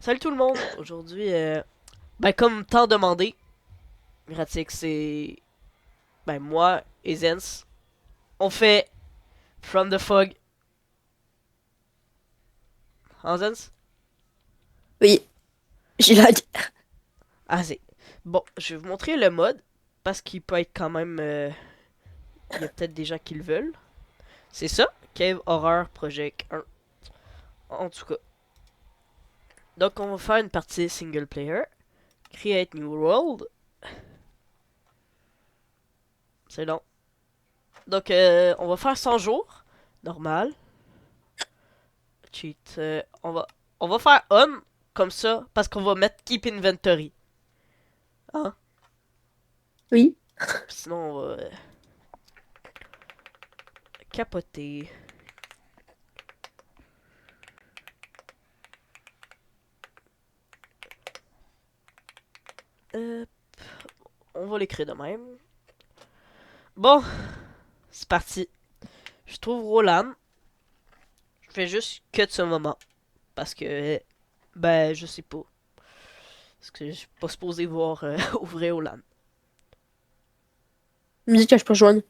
Salut tout le monde! Aujourd'hui, comme tant demandé, Gratix, c'est moi et Zens. On fait From the Fog. Hein, Zens? Oui, j'ai lag. Ah, c'est. Bon, je vais vous montrer le mode parce qu'il peut être quand même. Il y a peut-être des gens qui le veulent. C'est ça, Cave Horror Project 1. En tout cas. Donc, on va faire une partie single player. Create New World. C'est long. Donc, on va faire 100 jours. Normal. Cheat. On va faire on comme ça parce qu'on va mettre keep inventory. Hein? Oui. Sinon on va capoter. Euh, on va l'écrire de même. Bon, c'est parti. Je trouve Roland. Je fais juste cut ce moment. Parce que, je sais pas. Parce que je suis pas supposé voir ouvrir Roland. Musique que je peux rejoindre.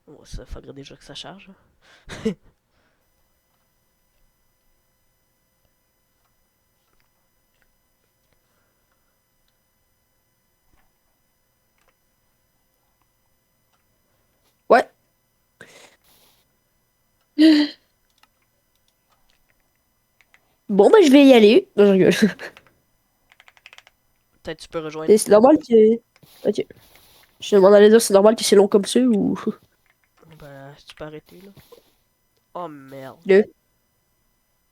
Bon, ça faudrait déjà que ça charge. Ouais. Bon, bah, je vais y aller. Non, je rigole. Peut-être tu peux rejoindre. C'est normal que. Ok. Je demande à les dire, c'est normal que c'est long comme ça ou. Tu peux arrêter là. Oh merde. Le.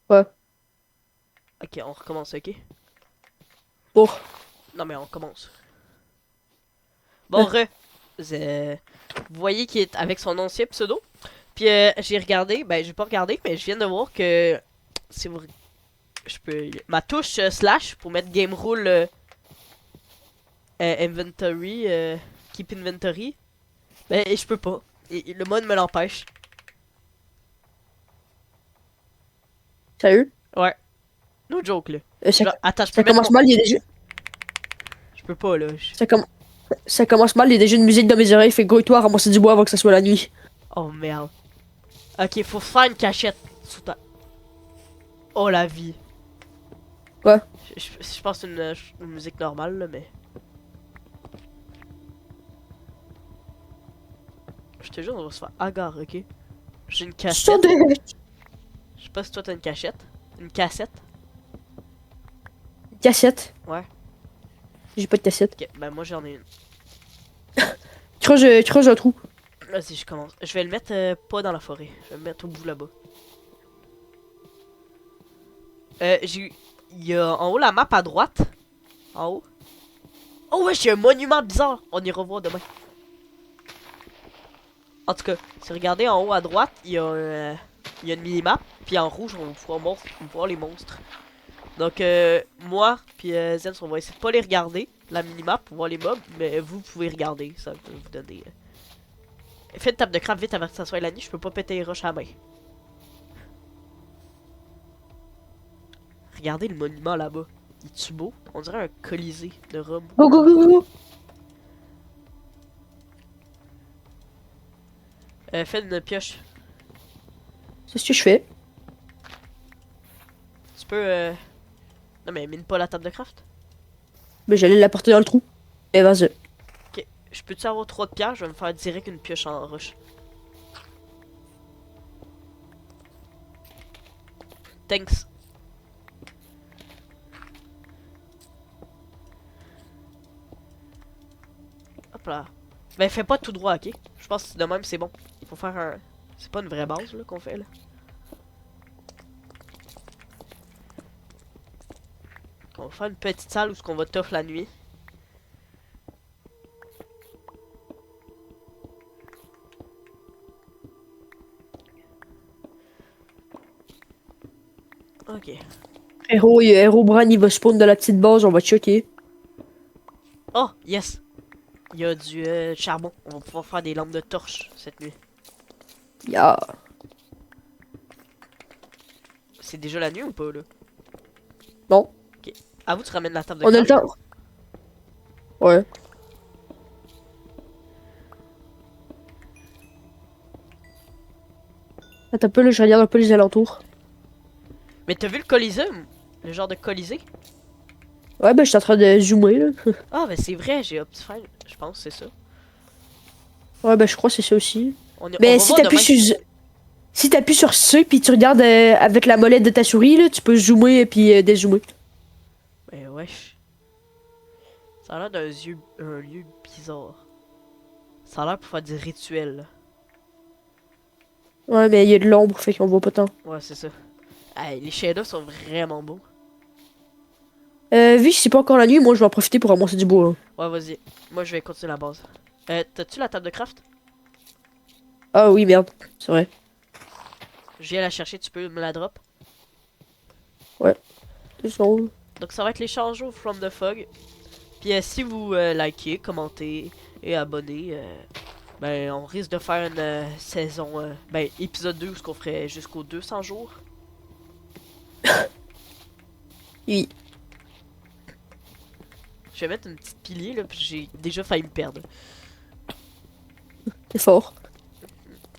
Ouais. Ok, on recommence, ok? Bon. Non mais on commence. Bon, Ouais. vous voyez qu'il est avec son ancien pseudo. Puis j'ai regardé, j'ai pas regardé, mais je viens de voir que si vous, je peux, ma touche slash pour mettre game rule inventory, keep inventory, je peux pas. Et le mode me l'empêche. Sérieux? Ouais, no joke là. Ça, Genre, attends, je peux ça mettre commence mon, mal, il y a des jeux. je peux pas là. Ça, ça commence mal, il y a des jeux de musique dans mes oreilles. Fait grouille-toi, ramasser du bois avant que ça soit la nuit. Oh merde. Ok, faut faire une cachette sous ta. Oh la vie. Ouais. Je pense que c'est une musique normale là, mais. Je te jure, on va se faire agarre, ok? J'ai une Ça cassette. de. Je sais pas si toi t'as une cachette. Une cassette. Cassette. Ouais. J'ai pas de cassette. Ok, moi j'en ai une. Creuse un trou. Vas-y, je commence. Je vais le mettre pas dans la forêt. Je vais le mettre au bout là-bas. Il y a en haut la map à droite. En haut. Oh ouais, j'ai un monument bizarre. On y revoit demain. En tout cas, si vous regardez en haut à droite, il y a une mini-map. Puis en rouge, on va voir les monstres. Donc, moi, puis Zen, on va essayer de pas les regarder, la minimap, pour voir les mobs, mais vous pouvez regarder, ça peut vous donner. Faites une table de crabe vite avant que ça soit la nuit, je peux pas péter les roches à la main. Regardez le monument là-bas. Il est-tu beau? On dirait un colisée de Rome. Go, go, go, go, go. Faites une pioche. C'est ce que je fais. Tu peux. Non, mais mine pas la table de craft. Mais j'allais la porter dans le trou. Et vas-y. Ok. Je peux-tu avoir 3 de pierre? Je vais me faire direct une pioche en roche. Thanks. Hop là. Fais pas tout droit, ok? Je pense que de même, c'est bon. Faut faire un. C'est pas une vraie base là qu'on fait là. On va faire une petite salle où ce qu'on va tough la nuit. Ok. Herobrine, il va spawn dans la petite base, on va checker. Oh, yes! Il y a du charbon. On va pouvoir faire des lampes de torche cette nuit. Ya. C'est déjà la nuit ou pas là? Non. Ok. À vous, tu ramènes la table de On a le craft. temps. Ouais. Attends un peu, là, je regarde un peu les alentours. Mais t'as vu le Colisée? Le genre de Colisée? Ouais, ben, je suis en train de zoomer, là. Ah, ben c'est vrai, j'ai Optifine. Je pense que c'est ça. Ouais, ben, je crois que c'est ça aussi. On Mais va si voir t'appuies demain. sur... Si t'appuies sur C, puis tu regardes avec la molette de ta souris, là, tu peux zoomer et puis dézoomer. Ben wesh. Ça a l'air un lieu bizarre. Ça a l'air pour faire des rituels. Là. Ouais, mais il y a de l'ombre, fait qu'on voit pas tant. Ouais, c'est ça. Hey, les shadows sont vraiment beaux. Vu que c'est pas encore la nuit, moi, je vais en profiter pour ramasser du bois, hein. Ouais, vas-y. Moi, je vais continuer la base. T'as-tu la table de craft? Ah oui, merde. C'est vrai. Je viens la chercher, tu peux me la drop. Ouais. 2 secondes. Donc, ça va être l'échange au From the Fog. Puis, si vous likez, commentez et abonnez, ben, on risque de faire une saison, ben, épisode 2, ce qu'on ferait jusqu'aux 200 jours. Oui. Je vais mettre une petite pilier, là, puis j'ai déjà failli me perdre. C'est fort.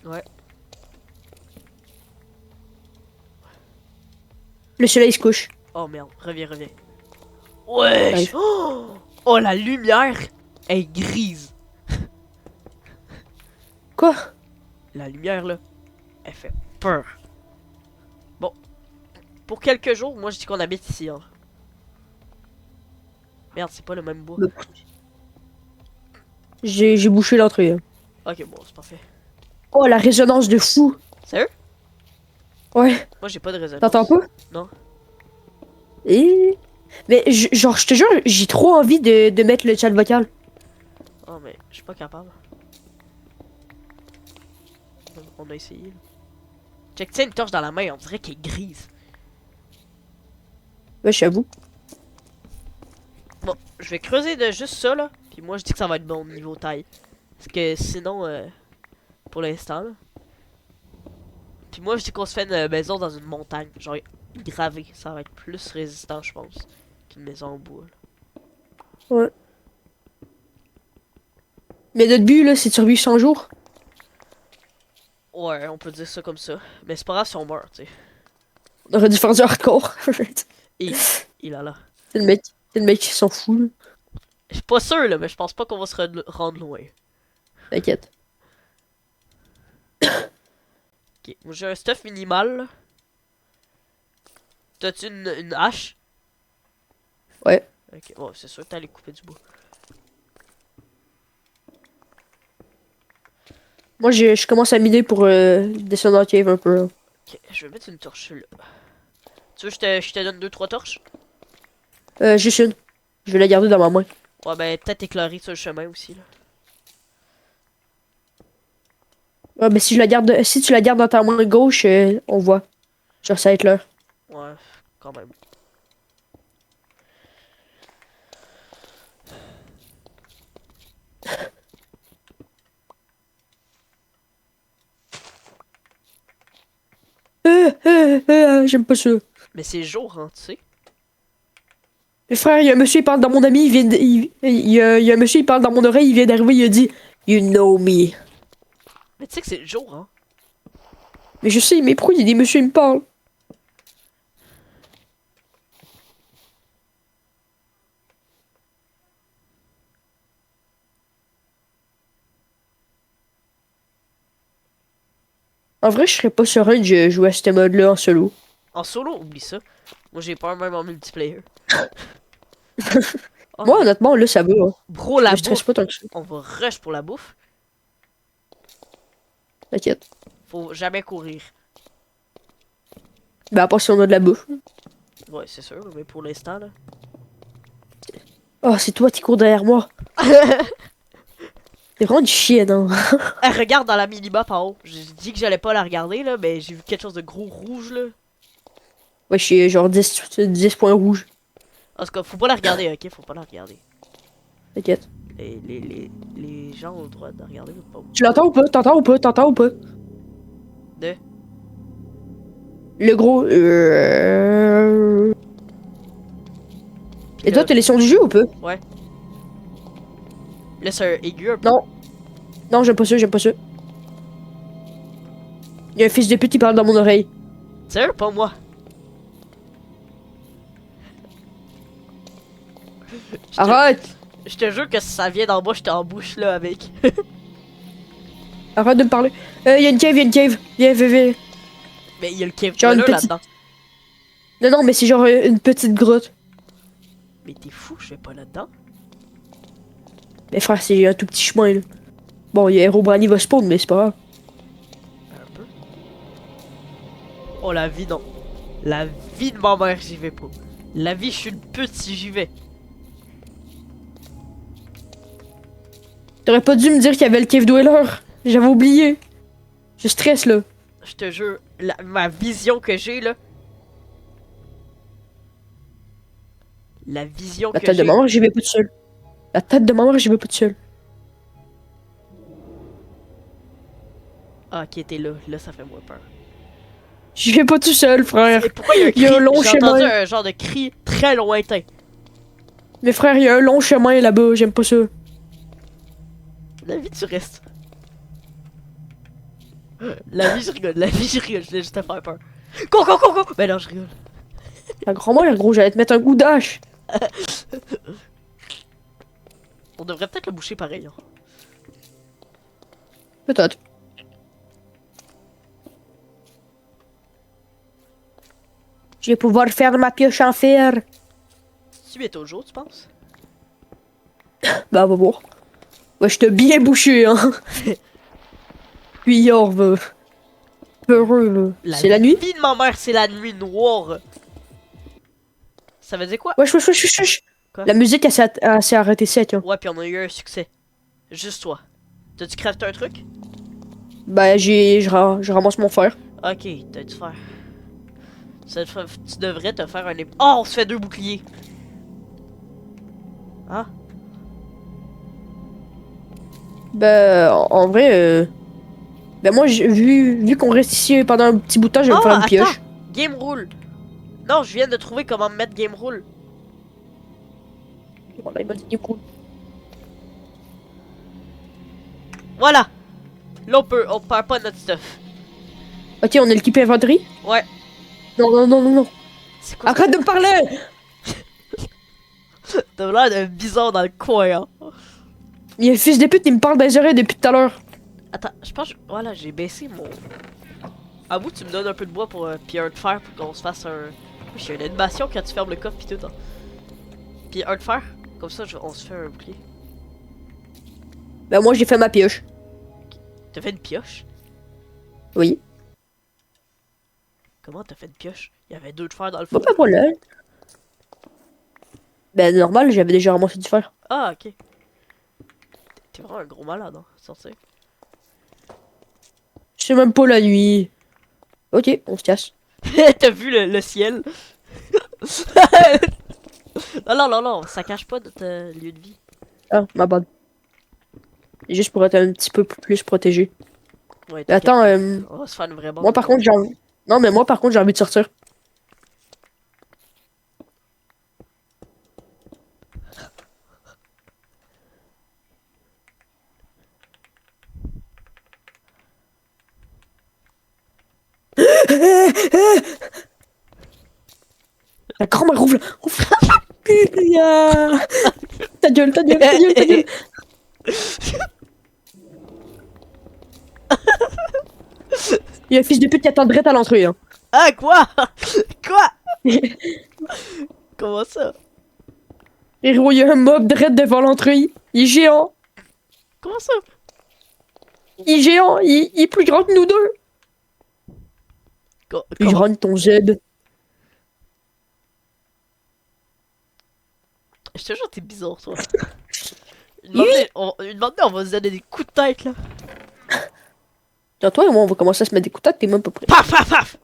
Ouais. Le soleil se couche. Oh merde, reviens, reviens. Wesh! Arrive. Oh, la lumière est grise. Quoi? La lumière, là, elle fait peur. Bon, pour quelques jours, moi je dis qu'on habite ici. Hein. Merde, c'est pas le même bois. J'ai bouché l'entrée, hein. Ok, bon, c'est parfait. Oh, la résonance de fou. Sérieux? Ouais. Moi j'ai pas de résonance. T'entends pas? Non. Et... Mais genre, je te jure, j'ai trop envie de mettre le chat vocal. Oh, mais je suis pas capable. On a essayé. Là. Check, tiens une torche dans la main, on dirait qu'elle est grise. Ouais, j'avoue. Bon, je vais creuser de juste ça là. Puis moi je dis que ça va être bon niveau taille. Parce que sinon, pour l'instant, là. Puis moi je dis qu'on se fait une maison dans une montagne. Genre gravée. Ça va être plus résistant, je pense. Qu'une maison en bois. Là. Ouais. Mais notre but, là, c'est de survivre 100 jours. Ouais, on peut dire ça comme ça. Mais c'est pas grave si on meurt, tu sais. On aurait dû faire du hardcore. Et il a là. C'est le mec qui s'en fout, là. Je suis pas sûr là, mais je pense pas qu'on va se rendre loin. T'inquiète. Ok, moi j'ai un stuff minimal. Là. T'as-tu une hache? Ouais. Ok, ouais, c'est sûr que t'allais couper du bois. Moi, je commence à miner pour descendre en cave un peu, là. Ok, je vais mettre une torche là. Tu veux que je te donne 2-3 torches? Juste une. Je vais la garder dans ma main. Ouais, ben peut-être éclairer sur le chemin aussi là. Ouais, mais si tu la gardes dans ta main gauche, on voit. Genre, ça va être l'heure. Ouais, quand même. J'aime pas ça. Mais c'est jour, hein, tu sais. Mais frère, il y a un monsieur, il parle dans mon ami, il y a un monsieur, il parle dans mon oreille, il vient d'arriver, il a dit You know me. Mais tu sais que c'est le jour, hein. Mais je sais, mais pourquoi il y a des messieurs, ils me parlent? En vrai, je serais pas serein de jouer à ce mode-là en solo. En solo, oublie ça. Moi j'ai peur même en multiplayer. Oh, Moi, mais honnêtement, là, ça va, hein. bro, Je la me stresse bouffe. pas tant que ça. On va rush pour la bouffe. T'inquiète. Faut jamais courir. Ben, à part si on a de la bouffe. Ouais, c'est sûr, mais pour l'instant, là. Oh, c'est toi qui cours derrière moi. T'es vraiment du chien, hein. Elle regarde dans la mini-map en haut. J'ai dit que j'allais pas la regarder, là, mais j'ai vu quelque chose de gros rouge, là. Ouais, je suis genre 10 points rouges. En tout cas, faut pas la regarder, ok? Faut pas la regarder. T'inquiète. Les gens ont le droit de regarder ou pas. Tu l'entends ou pas? T'entends ou pas? T'entends ou pas? De? Le gros. Et toi, t'as les sons du jeu ou peu? Laisse un aigu un peu. Non. Non, j'aime pas ça, j'aime pas ça. Il y a un fils de pute qui parle dans mon oreille. Sérieux, pas moi. Arrête! Je te jure que si ça vient d'en bas, j'étais en bouche là avec. Arrête de me parler. Il y a une cave, il y a une cave. Viens, viens, viens. Mais il y a le cave Genre une dweller petite- là-dedans. Non, non, mais c'est genre une petite grotte. Mais t'es fou, je vais pas là-dedans. Mais frère, c'est un tout petit chemin, là. Bon, il y a Herobrine va spawn, mais c'est pas grave. Un peu. Oh la vie, non. La vie de ma mère, j'y vais pas. La vie, je suis une pute si j'y vais. T'aurais pas dû me dire qu'il y avait le cave dweller. J'avais oublié. Je stresse, là. Je te jure, ma vision que j'ai là. La vision La que tête de j'ai. ma mère, j'y vais pas tout seul. La tête de ma mère, j'y vais pas tout seul. Ah, qui était là. Là, ça fait moins peur. J'y vais pas tout seul, frère. Et pourquoi il y a un Il y a cri? un long J'ai entendu chemin. un genre de cri très lointain. Mais frère, il y a un long chemin là-bas, j'aime pas ça. La vie, tu restes. La vie, je rigole. La vie, je rigole. Je voulais juste te faire peur. Go, go, go, go! Ben non, je rigole. La grand-mère, gros, j'allais te mettre un coup d'âge. On devrait peut-être le boucher pareil. Hein. Peut-être. Je vais pouvoir faire ma pioche en fer. Tu es toujours, tu penses? Bah, on va voir. Ouais, je t'ai bien bouché, hein. Puis, orve. Peureux, c'est la nuit? vie de ma mère, c'est la nuit noire. Ça veut dire quoi? Wesh, wesh, wesh, wesh, wesh. Quoi? La musique, elle s'est arrêtée sec, hein. Ouais, puis on a eu un succès. Juste toi. T'as-tu crafté un truc? Bah, je ramasse mon fer. Ok, t'as dû faire. Tu devrais te faire un Oh, on se fait 2 boucliers. Ah, Bah, en vrai, ben moi, vu qu'on reste ici pendant un petit bout de temps, je vais me faire une pioche. Game rule. Non, je viens de trouver comment mettre game rule. Bon, là, il m'a dit cool. Voilà. Là, on perd pas notre stuff. Ok, on est l'équipe inventory? Ouais. Non, non, non, non, non. C'est quoi? Arrête de me parler! T'as l'air d'un bizarre dans le coin, hein. Il y a un fils de pute, il me parle dans les oreilles depuis tout à l'heure. Attends, je pense voilà, j'ai baissé mon... À bout, tu me donnes un peu de bois pour puis un de fer pour qu'on se fasse un... J'ai une animation quand tu fermes le coffre pis tout, hein. Puis un de fer, comme ça, on se fait un bouclier. Ben moi, j'ai fait ma pioche. T'as fait une pioche? Oui. Comment t'as fait une pioche? Il y avait 2 de fer dans le fond. Bon, ben voilà. Ben normal, j'avais déjà ramassé du fer. Ah, ok. T'es vraiment un gros malade, hein, sortir. C'est même pas la nuit. Ok, on se casse. T'as vu le ciel? Non, non, non, non, ça cache pas notre lieu de vie. Ah, ma bad. Juste pour être un petit peu plus protégé. Ouais, Mais attends, on va se faire une vraie bande. moi par contre, j'ai envie... Non, mais moi par contre, j'ai envie de sortir. La grand-mère ouvre. Putain. Ta gueule, ta gueule, ta gueule, ta gueule. Il y a un fils de pute qui attendrait à l'entrée. Hein. Ah, quoi? Quoi? Comment ça? Héros, il y a un mob dread devant l'entrée. Il est géant. Comment ça? Il est géant. Il est plus grand que nous deux. Plus Comment? grand que ton Z. Je te jure, t'es bizarre, toi. Une moment donné, on va se donner des coups de tête, là. Tiens, toi et moi, on va commencer à se mettre des coups de tête, t'es même pas prêt. Paf, paf, paf!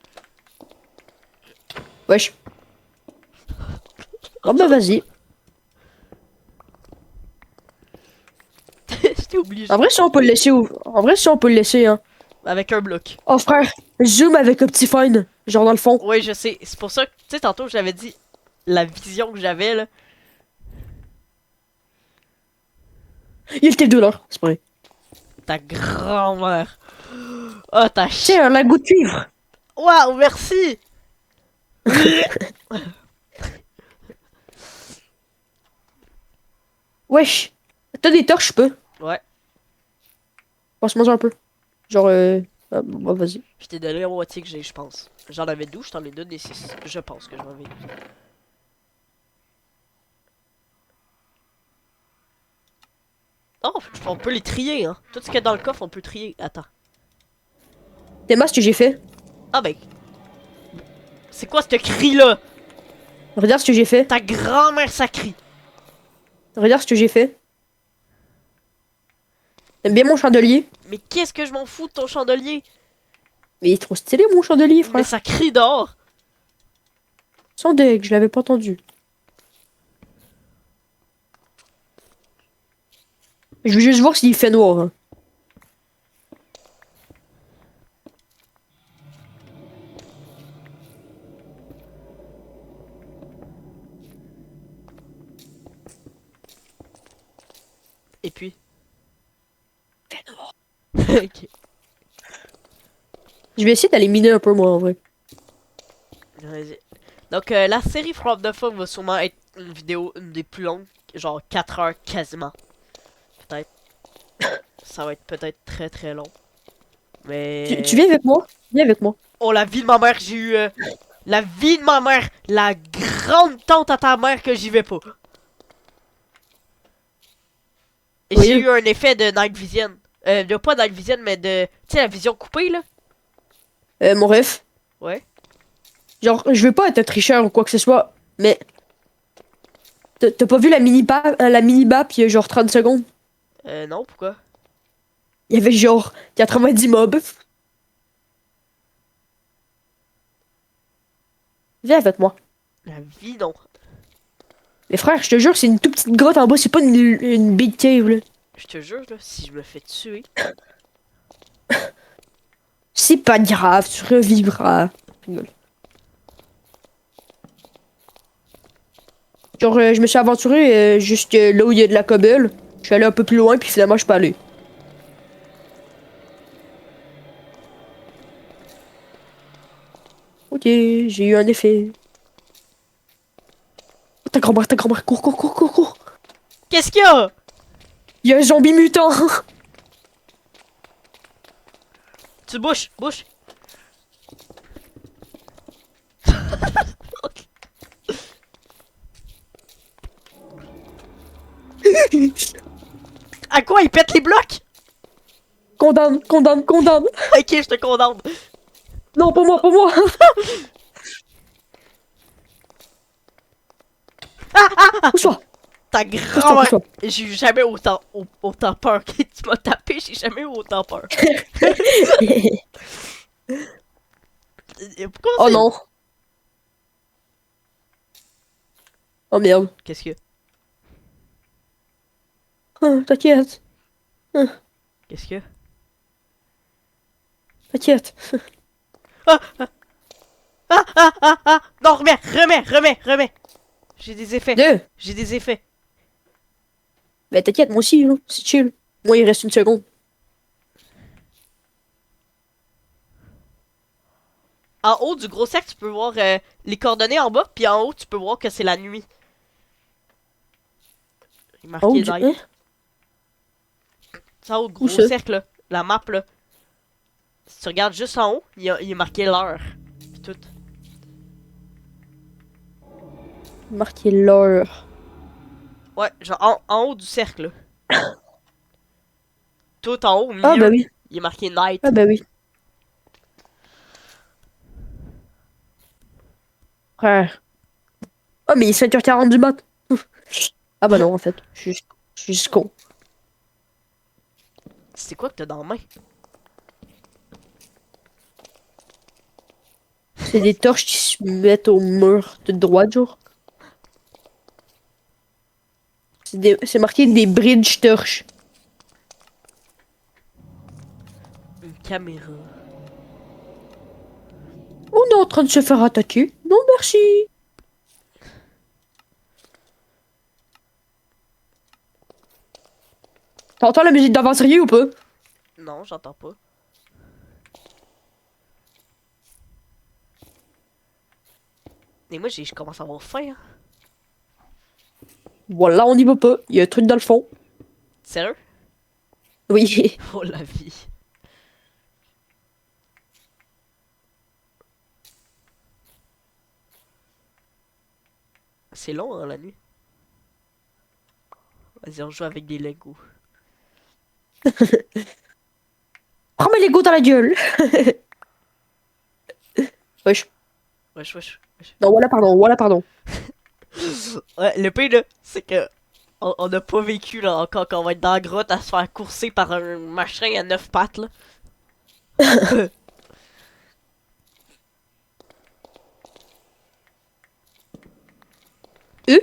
Wesh. Oh bah vas-y. J'étais obligé. En vrai, si on peut le laisser, en vrai, si on peut le laisser, hein. Avec un bloc. Oh frère, zoom avec un petit fine, genre dans le fond. Oui, je sais. C'est pour ça que, tu sais, tantôt, j'avais dit la vision que j'avais, là. Il y a le T2 là, c'est pas vrai. Ta grand-mère. Oh, ta ch... Tiens, un lago de cuivre. Waouh, merci. Wesh. T'as des torches, je peux. Ouais, Passe-moi un peu. Genre, bah, vas-y. je t'ai donné la moitié que j'ai, je pense. J'en avais 12, je t'en ai donné 6. Je pense que j'en avais 12. Oh, on peut les trier, hein. Tout ce qu'il y a dans le coffre, on peut trier. Attends. T'es ce que j'ai fait. Ah ben, c'est quoi ce cri-là? Regarde ce que j'ai fait. Ta grand-mère, ça crie. Regarde ce que j'ai fait. T'aimes bien mon chandelier? Mais qu'est-ce que je m'en fous de ton chandelier? Mais il est trop stylé mon chandelier, Mais frère. ça crie dehors. Sans deck, je l'avais pas entendu. Je veux juste voir s'il fait noir. Hein. Et puis? Fait noir. Ok. Je vais essayer d'aller miner un peu, moi, en vrai. Vas-y. Donc, la série From the Fog va sûrement être une vidéo, une des plus longues. Genre 4 heures quasiment. Peut-être. Ça va être peut-être très très long. Mais... Tu viens avec moi? Viens avec moi. Oh, la vie de ma mère, j'ai eu... la vie de ma mère! La grande tante à ta mère que j'y vais pas. Et Oui. j'ai eu un effet de Night Vision. De pas Night Vision, mais de... Tu sais, la vision coupée, là? Mon ref. Ouais. Genre, je veux pas être un tricheur ou quoi que ce soit, mais... T'as pas vu la mini-map, il y a genre 30 secondes? Non, pourquoi? Il y avait genre 90 mobs. Viens avec moi. La vie, non. Mais frère, je te jure, c'est une toute petite grotte en bas, c'est pas une big cave, là. Je te jure, là, si je me fais tuer... C'est pas grave, tu revivras. Genre, je me suis aventuré juste là où il y a de la cobble. Je suis allé un peu plus loin, puis finalement, je suis pas allé. Ok, j'ai eu un effet. Oh, ta grand-mère, cours, cours, cours, cours, cours. Qu'est-ce qu'il y a? Il y a un zombie mutant. Tu bouges, bouge. À quoi? Il pète les blocs? Condamne, condamne, condamne. Ok, je te condamne. Non, pas moi, pas moi. Pousse-toi. Ta Pousse-toi, grand-mère. pousse-toi. J'ai eu jamais autant peur. Tu m'as tapé, j'ai jamais eu autant peur. Pourquoi Oh c'est... non. Oh merde. Qu'est-ce que... T'inquiète. Qu'est-ce que... T'inquiète. Non, remets. J'ai des effets. Deux. J'ai des effets. Mais t'inquiète, moi aussi, hein. C'est chill. Moi, il reste une seconde. En haut du gros cercle, tu peux voir les coordonnées en bas, puis en haut, tu peux voir que c'est la nuit. Il est marqué Oh, night. hein? C'est en haut du Où gros ça? cercle, là. La map, là. Si tu regardes juste en haut, il est marqué l'heure. Puis tout. Marqué l'heure. Ouais, genre en haut du cercle, là. Tout en haut, au milieu, Ah, bah oui. il est marqué night. Ah, bah oui. Frère. Oh, mais il est 5h40 du mat. Ah, bah non, en fait. Je suis juste con. C'est quoi que t'as dans la main? C'est des torches qui se mettent au mur de droite, genre. C'est marqué des bridge torches. Une caméra. On est en train de se faire attaquer. Non, merci. T'entends la musique d'aventurier ou pas? Non, j'entends pas. Et moi, je commence à avoir faim. Hein. Voilà, on y va pas. Il y a un truc dans le fond. Sérieux? Oui. Oh la vie. C'est long, hein, la nuit. Vas-y, on joue avec des Legos. Prends mes Legos dans la gueule. Wesh. Wesh, wesh, wesh. Non, voilà, pardon, voilà, pardon. Ouais, le pire, là, c'est que on n'a pas vécu, là, encore qu'on va être dans la grotte à se faire courser par un machin à 9 pattes, là. Eux?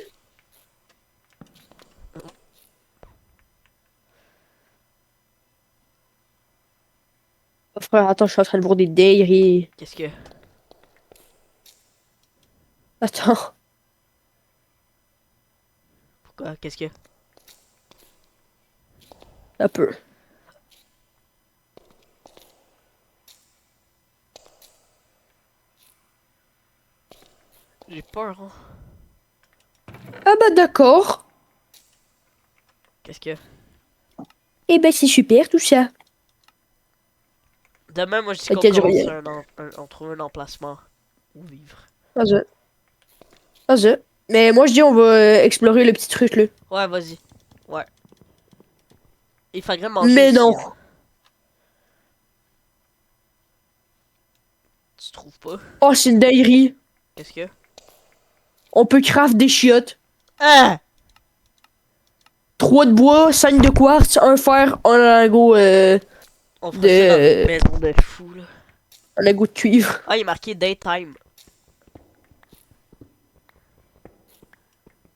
Oh, frère, attends, je suis en train de voir des dingueries. Qu'est-ce que... Attends. Pourquoi? Qu'est-ce que... Un peu. J'ai peur, hein. Ah bah d'accord. Qu'est-ce que... Eh ben c'est super tout ça. Demain, moi, je dis Ok, qu'on je commence reviens. on trouve un emplacement où vivre. Vas-y. Vas-y. Mais moi je dis on va explorer le petit truc là. Ouais, vas-y. Ouais. Il faudrait manger Mais aussi, non. hein. Tu trouves pas? Oh c'est une dinguerie. Qu'est-ce que... On peut craft des chiottes. Ah! 3 de bois, 5 de quartz, un fer, un lingot On ferait ça dans une maison de fou, là. un lingot de cuivre. Ah, il est marqué daytime.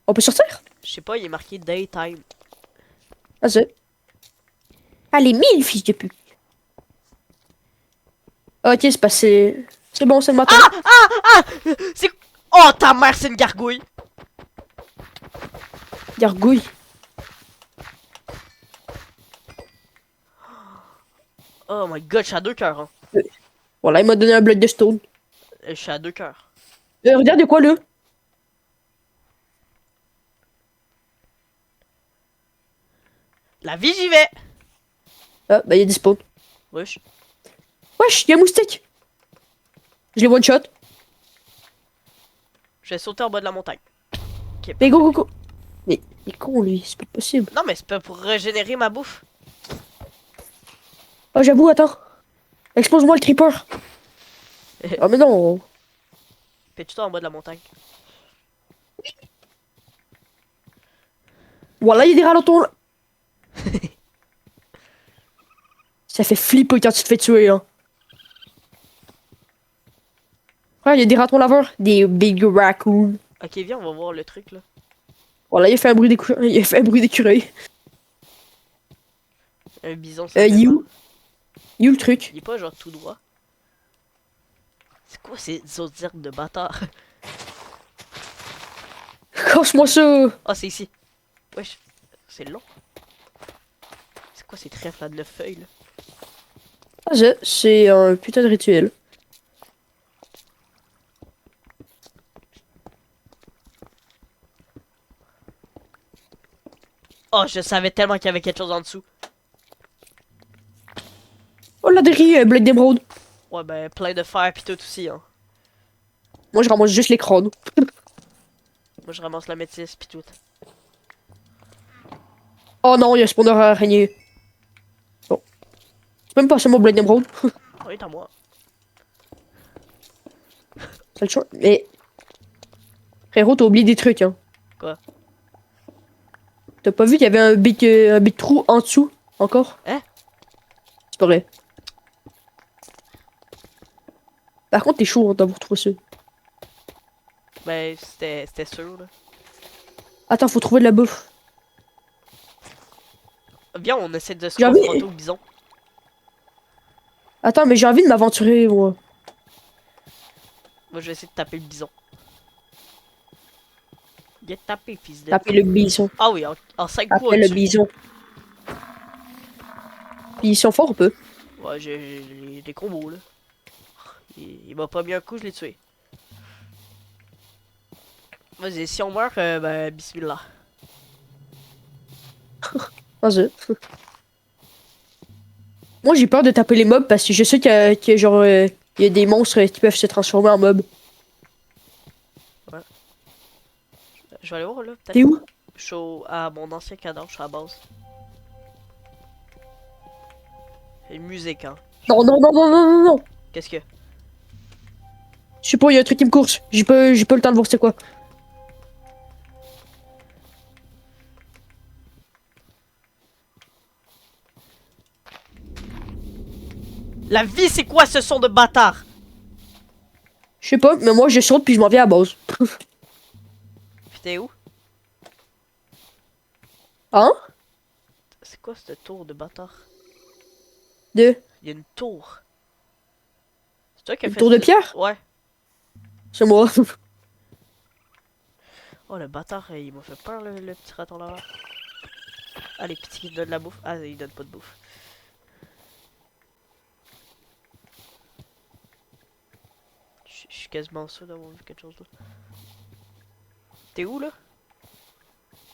On peut sortir? Je sais pas, il est marqué daytime. Vas-y. Allez, 1000 fils de pute. Ok, c'est passé. C'est bon, c'est le matin. C'est... Oh, ta mère, c'est une gargouille! Gargouille. Oh my god, je suis à 2 cœurs, hein. Voilà, il m'a donné un bloc de stone. Je suis à 2 cœurs. Regarde de quoi là? La vie, j'y vais! Ah, bah il y a des spawns. Wesh. Wesh, il y a un moustique. Je l'ai one shot. Je vais sauter en bas de la montagne. Ok, Mais go, parfait. go, go. Mais il est con lui, c'est pas possible. Non, mais c'est pas pour régénérer ma bouffe. Oh, j'avoue, attends. Explose-moi le creeper. Ah, mais non. Fais-tu en bas de la montagne? Voilà, il y a des ralentons là. Ça fait flipper quand tu te fais tuer, hein. Ouais, il y a des ratons laveurs. Des big raccoons. Ok, viens, on va voir le truc, là. Voilà, il a fait un bruit d'écureuil. Il a fait un bruit d'écureuil. Un bison, ça fait You. pas. You le truc. Il est pas genre tout droit. C'est quoi ces autres herbes de bâtard? Cache-moi ça. Ah, c'est ici. Wesh. C'est long. C'est quoi ces trèfles là de 9 feuilles, là? Ah, c'est un putain de rituel. Oh, je savais tellement qu'il y avait quelque chose en dessous. Oh, la derrière, Blade d'émeraude. Ouais, ben, plein de fer pis tout aussi, hein. Moi, je ramasse juste les crânes. Moi, je ramasse la métisse pis tout. Oh non, il y a un spawner araignée. Bon. C'est même pas mon Blade d'émeraude. Oui, t'as moi. C'est le choix. Mais. Frérot, t'as oublié des trucs, hein. Quoi? T'as pas vu qu'il y avait un big trou en dessous encore? Hein? C'est pas vrai. Par contre, t'es chaud hein, d'avoir trouvé ça. Ben, c'était sûr, là. Attends, faut trouver de la bouffe. Viens, on essaie de se J'ai envie- confronter au bison. Attends, mais j'ai envie de m'aventurer, moi. Moi, je vais essayer de taper le bison. Get tapé, fils de... Taper le bison. Ah oui, en 5 coups Taper le au-dessus. bison. Puis ils sont forts un peu. Ouais, j'ai des combos là. Il m'a pas mis un coup, je l'ai tué. Vas-y, si on meurt, ben, bismillah. Vas-y. Moi, j'ai peur de taper les mobs parce que je sais qu'il y a genre, il y a des monstres qui peuvent se transformer en mobs. Ouais. Je vais aller voir là, peut-être. T'es où? Je suis à mon ancien cadavre, je suis à la base. C'est une musique, hein. Non, non, non, non, non, non, non. Qu'est-ce que... Je sais pas, il y a un truc qui me course. J'ai pas le temps de voir c'est quoi. La vie, c'est quoi ce son de bâtard? Je sais pas, mais moi, je saute puis je m'en viens à la base. Puis t'es où? Hein? C'est quoi cette tour de bâtard? De... Il y a une tour. C'est toi qui as Une fait tour de ce- pierre? Ouais. C'est moi. Oh, le bâtard, il m'a fait peur, le petit raton là-bas. Ah, les petits qui donnent de la bouffe. Ah, ils donnent pas de bouffe. Je suis quasiment sûr d'avoir vu quelque chose là. T'es où là?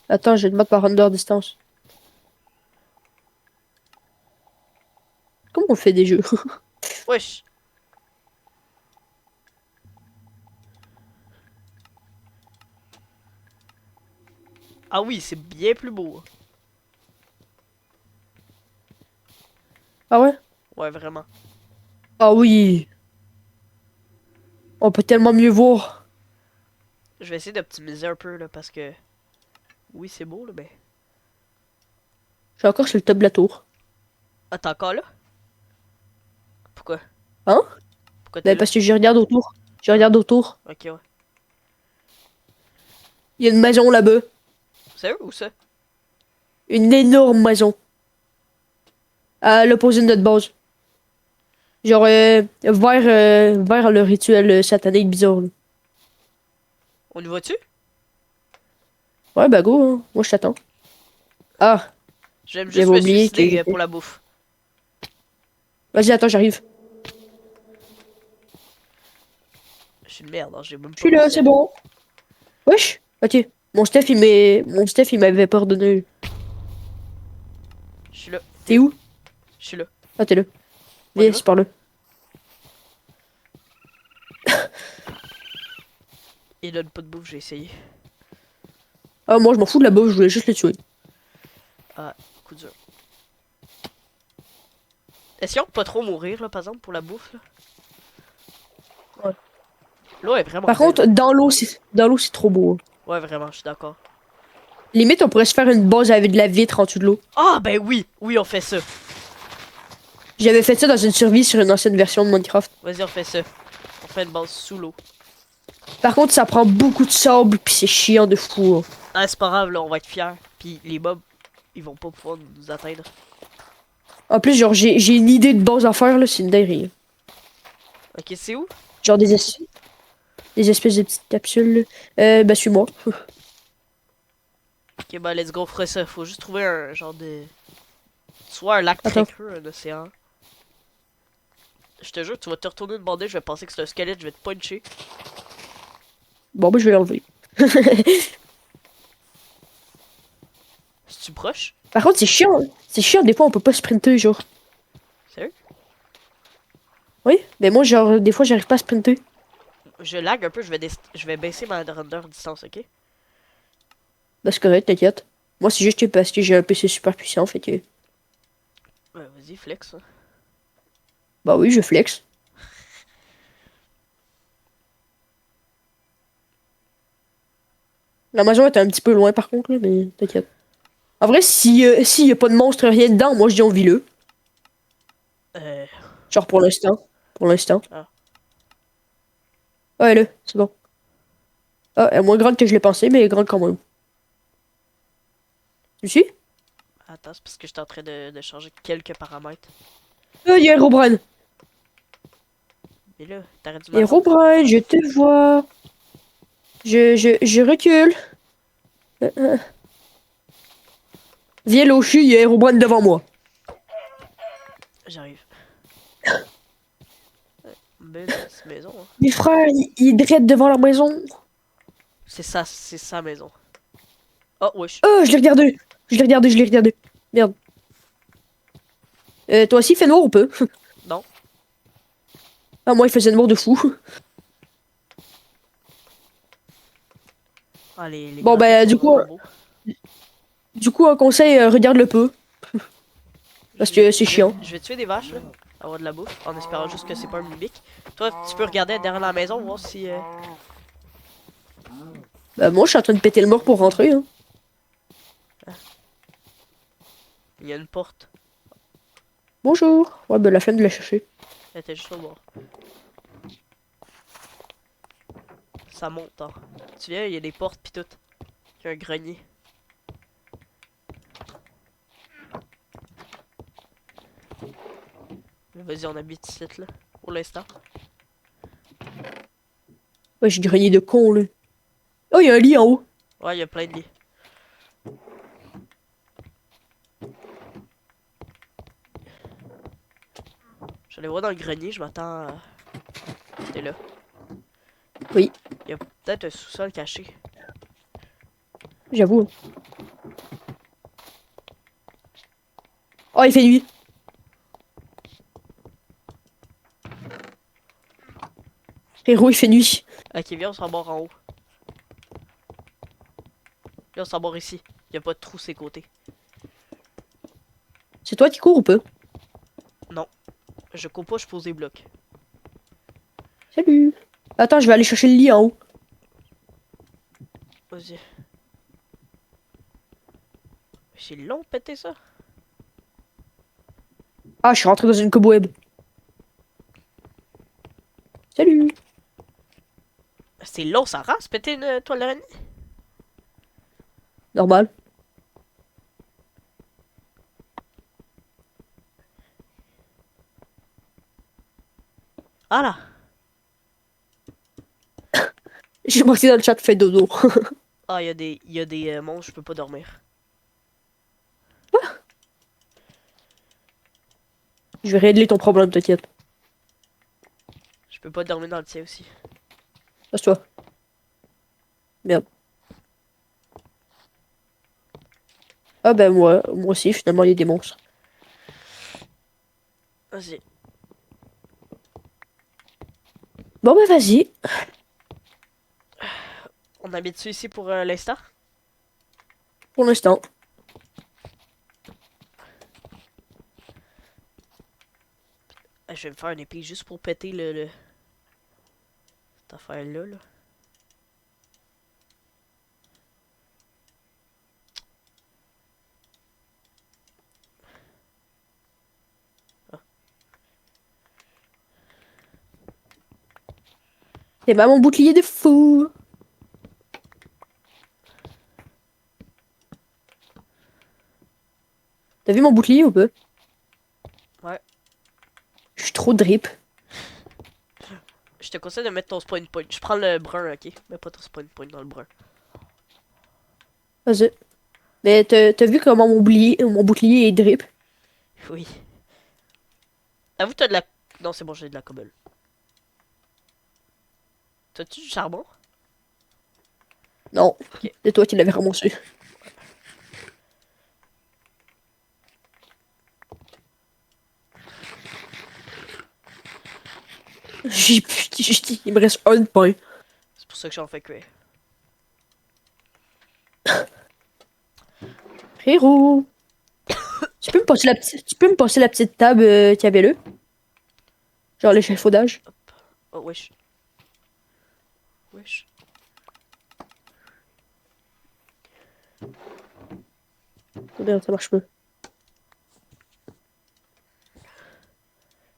Attends, je vais te mettre par under distance. Comment on fait des jeux? Wesh. Ah oui, c'est bien plus beau. Ah ouais? Ouais, vraiment. Ah oui. On peut tellement mieux voir. Je vais essayer d'optimiser un peu là parce que... Oui, c'est beau là, mais... Je suis encore sur le top de la tour. Ah, t'es encore là? Pourquoi? Hein? Pourquoi t'es Ben, là? parce que je regarde autour. Je Ah, regarde autour. ok, ouais. Il y a une maison là-bas. Sérieux ou ça? Une énorme maison. À l'opposé de notre base. Genre, vers le rituel satanique bizarre. Là. On y va-tu? Ouais, bah go, hein. Moi je t'attends. Ah, J'aime juste j'avais me oublié que suicider j'étais. pour la bouffe. Vas-y, attends, j'arrive. Je suis une merde, hein, j'ai même Je pas suis là, réussi c'est à... bon. Wesh. Ok. Mon Steph, il m'avait pardonné. Je suis là. T'es T'es où? où? Je suis là. Ah, t'es là. On y Viens, va? c'est par là. Il donne pas de bouffe, j'ai essayé. Ah, moi je m'en fous de la bouffe, je voulais juste le tuer. Ah, coup dur. Essayons de pas trop mourir, là, par exemple, pour la bouffe, là. Ouais. L'eau est vraiment Par belle. contre, dans l'eau, c'est trop beau. Hein. Ouais, vraiment, je suis d'accord. Limite, on pourrait se faire une base avec de la vitre en dessous de l'eau. Ah, ben oui! Oui, on fait ça. J'avais fait ça dans une survie sur une ancienne version de Minecraft. Vas-y, on fait ça. On fait une base sous l'eau. Par contre, ça prend beaucoup de sable, puis c'est chiant de fou. Hein. Ah, c'est pas grave, là, on va être fiers. Puis les mobs, ils vont pas pouvoir nous atteindre. En plus, genre, j'ai une idée de base à faire, là, c'est une dinguerie. Ok, c'est où? Genre des espèces de petites capsules. Bah, suis-moi. Ok, bah, let's go, on ferait ça. Faut juste trouver un genre de... Soit un lac très Attends. creux, un océan. Je te jure, tu vas te retourner demander, je vais penser que c'est un squelette, je vais te puncher. Bon, bah, je vais l'enlever. Si tu proche? Par contre, c'est chiant. Hein. C'est chiant, des fois, on peut pas sprinter, genre. Sérieux? Oui, mais moi, genre, des fois, j'arrive pas à sprinter. Je lag un peu, je vais baisser ma render distance, ok? Bah, c'est correct, t'inquiète. Moi, c'est juste parce que j'ai un PC super puissant, fait que... Ouais, vas-y, flex. Hein. Bah oui, je flex. La maison est un petit peu loin, par contre, là, mais t'inquiète. En vrai, s'il y a pas de monstre, rien dedans, moi, je dis on vit-le. Euh... Genre, pour l'instant. Pour l'instant. Ah. Ouais, là, c'est bon. Ah, elle est moins grande que je l'ai pensé, mais elle est grande quand même. Tu suis? Attends, c'est parce que j'étais en train de changer quelques paramètres. Ah, il y a Herobrine. Mais là, t'arrêtes du mal. Herobrine, je te vois. Je recule. euh. Viens, Lochu, il y a Herobrine devant moi. J'arrive. Belle petite maison, hein. Mes frères, ils dressent devant leur maison. C'est sa maison. Oh, wesh. Oh, je l'ai regardé. Je l'ai regardé, je l'ai regardé. Merde. Toi aussi, fais noir ou peu? Non. Ah, moi, il faisait noir de fou. Ah, les Bon, graphiques ben, sont vraiment beaux. du coup, un conseil, regarde le peu. Parce que c'est chiant. Je vais tuer des vaches, là. Avoir de la bouffe. En espérant juste que c'est pas un mimique. Toi, tu peux regarder derrière la maison, voir si. Bah, moi, je suis en train de péter le mort pour rentrer, hein. Il y a une porte. Bonjour. Ouais, ben, la flemme de la chercher. Elle était juste au bord. Ça monte, hein. Tu viens, il y a des portes pis tout. Il y a un grenier. Vas-y, on habite ici, là. Pour l'instant. Ouais, j'ai grogné de con, là. Oh, il y a un lit en haut. Ouais, il y a plein de lits. Je les vois dans le grenier, je m'attends à... T'es là. Oui, Il y a peut-être un sous-sol caché. j'avoue. Oh, il fait nuit. Frérot, il fait nuit. Ok, viens, on s'en barre en haut. Viens, on s'en barre ici. Il y a pas de trou ses côtés. C'est toi qui cours ou peu? Non. Je coupe pas, je pose des blocs. Salut. Attends, je vais aller chercher le lit en haut. Vas-y. C'est long de péter ça. Ah, je suis rentré dans une cobweb. Salut. C'est long, ça rase, péter une toile d'araignée. Normal. Ah là. J'ai marqué dans le chat, fais dodo. Ah, il y a des monstres, je peux pas dormir. Je vais régler ton problème, t'inquiète. Je peux pas dormir dans le tien aussi. Passe-toi. Merde. Ah ben moi aussi, finalement, il y a des monstres. Vas-y. Bon ben vas-y. On habite ici pour l'instant. Pour l'instant. Je vais me faire une épée juste pour péter cette affaire-là, là. C'est pas mon bouclier de fou. T'as vu mon bouclier ou peu? Ouais. Je suis trop drip. Je te conseille de mettre ton spawn point. Je prends le brun, ok? Mets pas ton spawn point dans le brun. Vas-y. Mais t'as vu comment mon bouclier est drip? Oui. Avoue, t'as de la... Non, c'est bon, j'ai de la cobble. T'as-tu du charbon? Non. Ok. C'est toi qui l'avais ramassé. Il me reste un pain. C'est pour ça que j'en fais cuire. Frérot. Tu peux me passer la petite table qu'il y avait là? Genre l'échafaudage. Oh, wesh. Wesh. Oh merde, ça marche pas.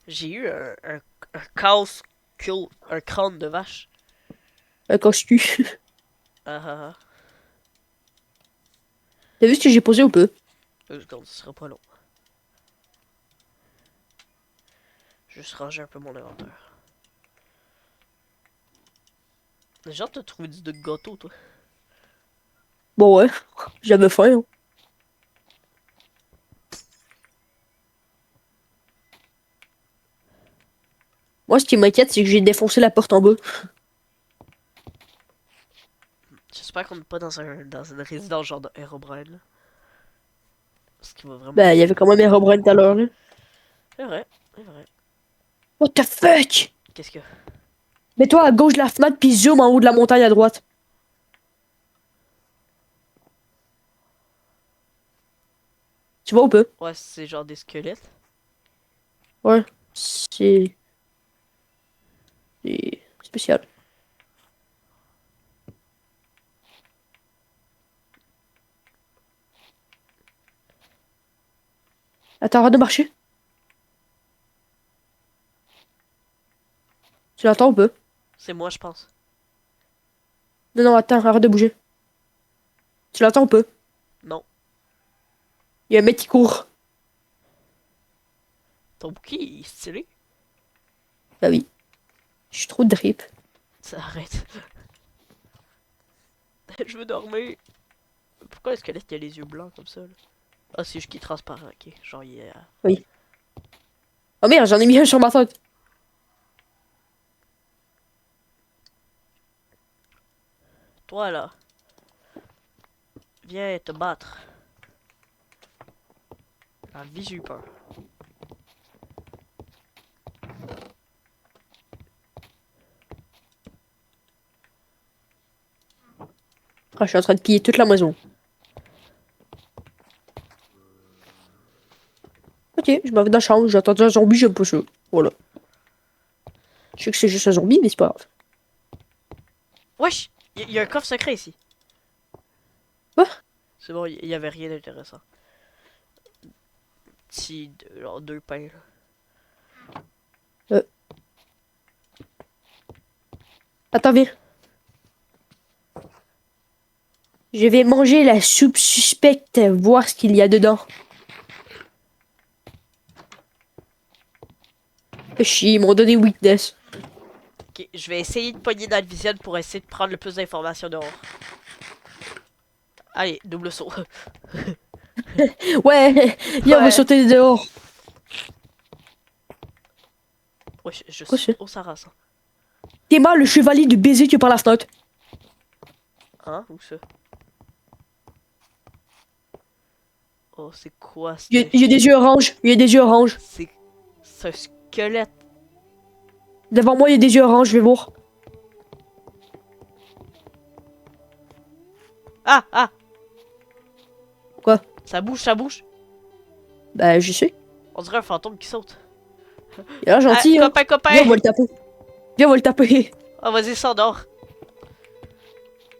J'ai eu un chaos kill, un crâne de vache. Un casse-cul. Ah ah ah. T'as vu ce que j'ai posé ou peu? 2 secondes, ce sera pas long. Juste ranger un peu mon inventaire. Genre, t'as trouvé du gâteau, toi. Bon ouais. J'avais faim, hein. Moi, ce qui m'inquiète, c'est que j'ai défoncé la porte en bas. J'espère qu'on n'est pas dans une résidence genre de Herobrine, là. Ce qui va vraiment... Ben, il y avait quand même Herobrine tout à l'heure, là. C'est vrai, c'est vrai. What the fuck? Qu'est-ce que... Mets-toi à gauche de la fenêtre, puis zoom en haut de la montagne à droite. Tu vois ou pas? Ouais, c'est genre des squelettes. Ouais. C'est spécial. Attends, arrête de marcher. Tu l'entends ou pas? C'est moi, je pense. Non, non, attends, arrête de bouger. Tu l'entends ou pas? Non. Il y a un mec qui court. Ton bouquet, il est stylé. Bah oui. Je suis trop drip. Ça arrête. Je veux dormir. Pourquoi le squelette il a les yeux blancs comme ça, là? Ah, c'est juste qu'il est transparent, ok. Genre, il est... Oui. Oh merde, j'en ai mis un sur ma tête. Toi, là. Viens te battre. Dans la vie, j'ai eu peur. Ah, je suis en train de piller toute la maison. Ok, je m'en vais dans la chambre, j'ai entendu un zombie, j'aime pas ça. Voilà. Je sais que c'est juste un zombie, mais c'est pas grave. Wesh! Il y a un coffre secret ici. Quoi? C'est bon, il y avait rien d'intéressant. Petit, genre deux pains, là. Attends, viens. Je vais manger la soupe suspecte, voir ce qu'il y a dedans. Chier, ils m'ont donné weakness. Ok, je vais essayer de pogner dans le vision pour essayer de prendre le plus d'informations dehors. Allez, double saut. Ouais, viens, on va Ouais. sauter dehors. Ouais, je Quoi, saute c'est? au sarrasin. T'es mal, le chevalier du baiser qui par la fenêtre. Hein? Où ça? Oh, c'est quoi Il y a des yeux oranges. Il y a des yeux oranges. C'est un squelette. Devant moi, il y a des yeux oranges, je vais voir. Ah! Ah! Quoi? Ça bouge, ça bouge. Bah, je sais. On dirait un fantôme qui saute. Il a l'air Ah, gentil, hein. copain, copain! Viens, on va le taper. Viens, on va le taper. Oh, vas-y, sors dehors.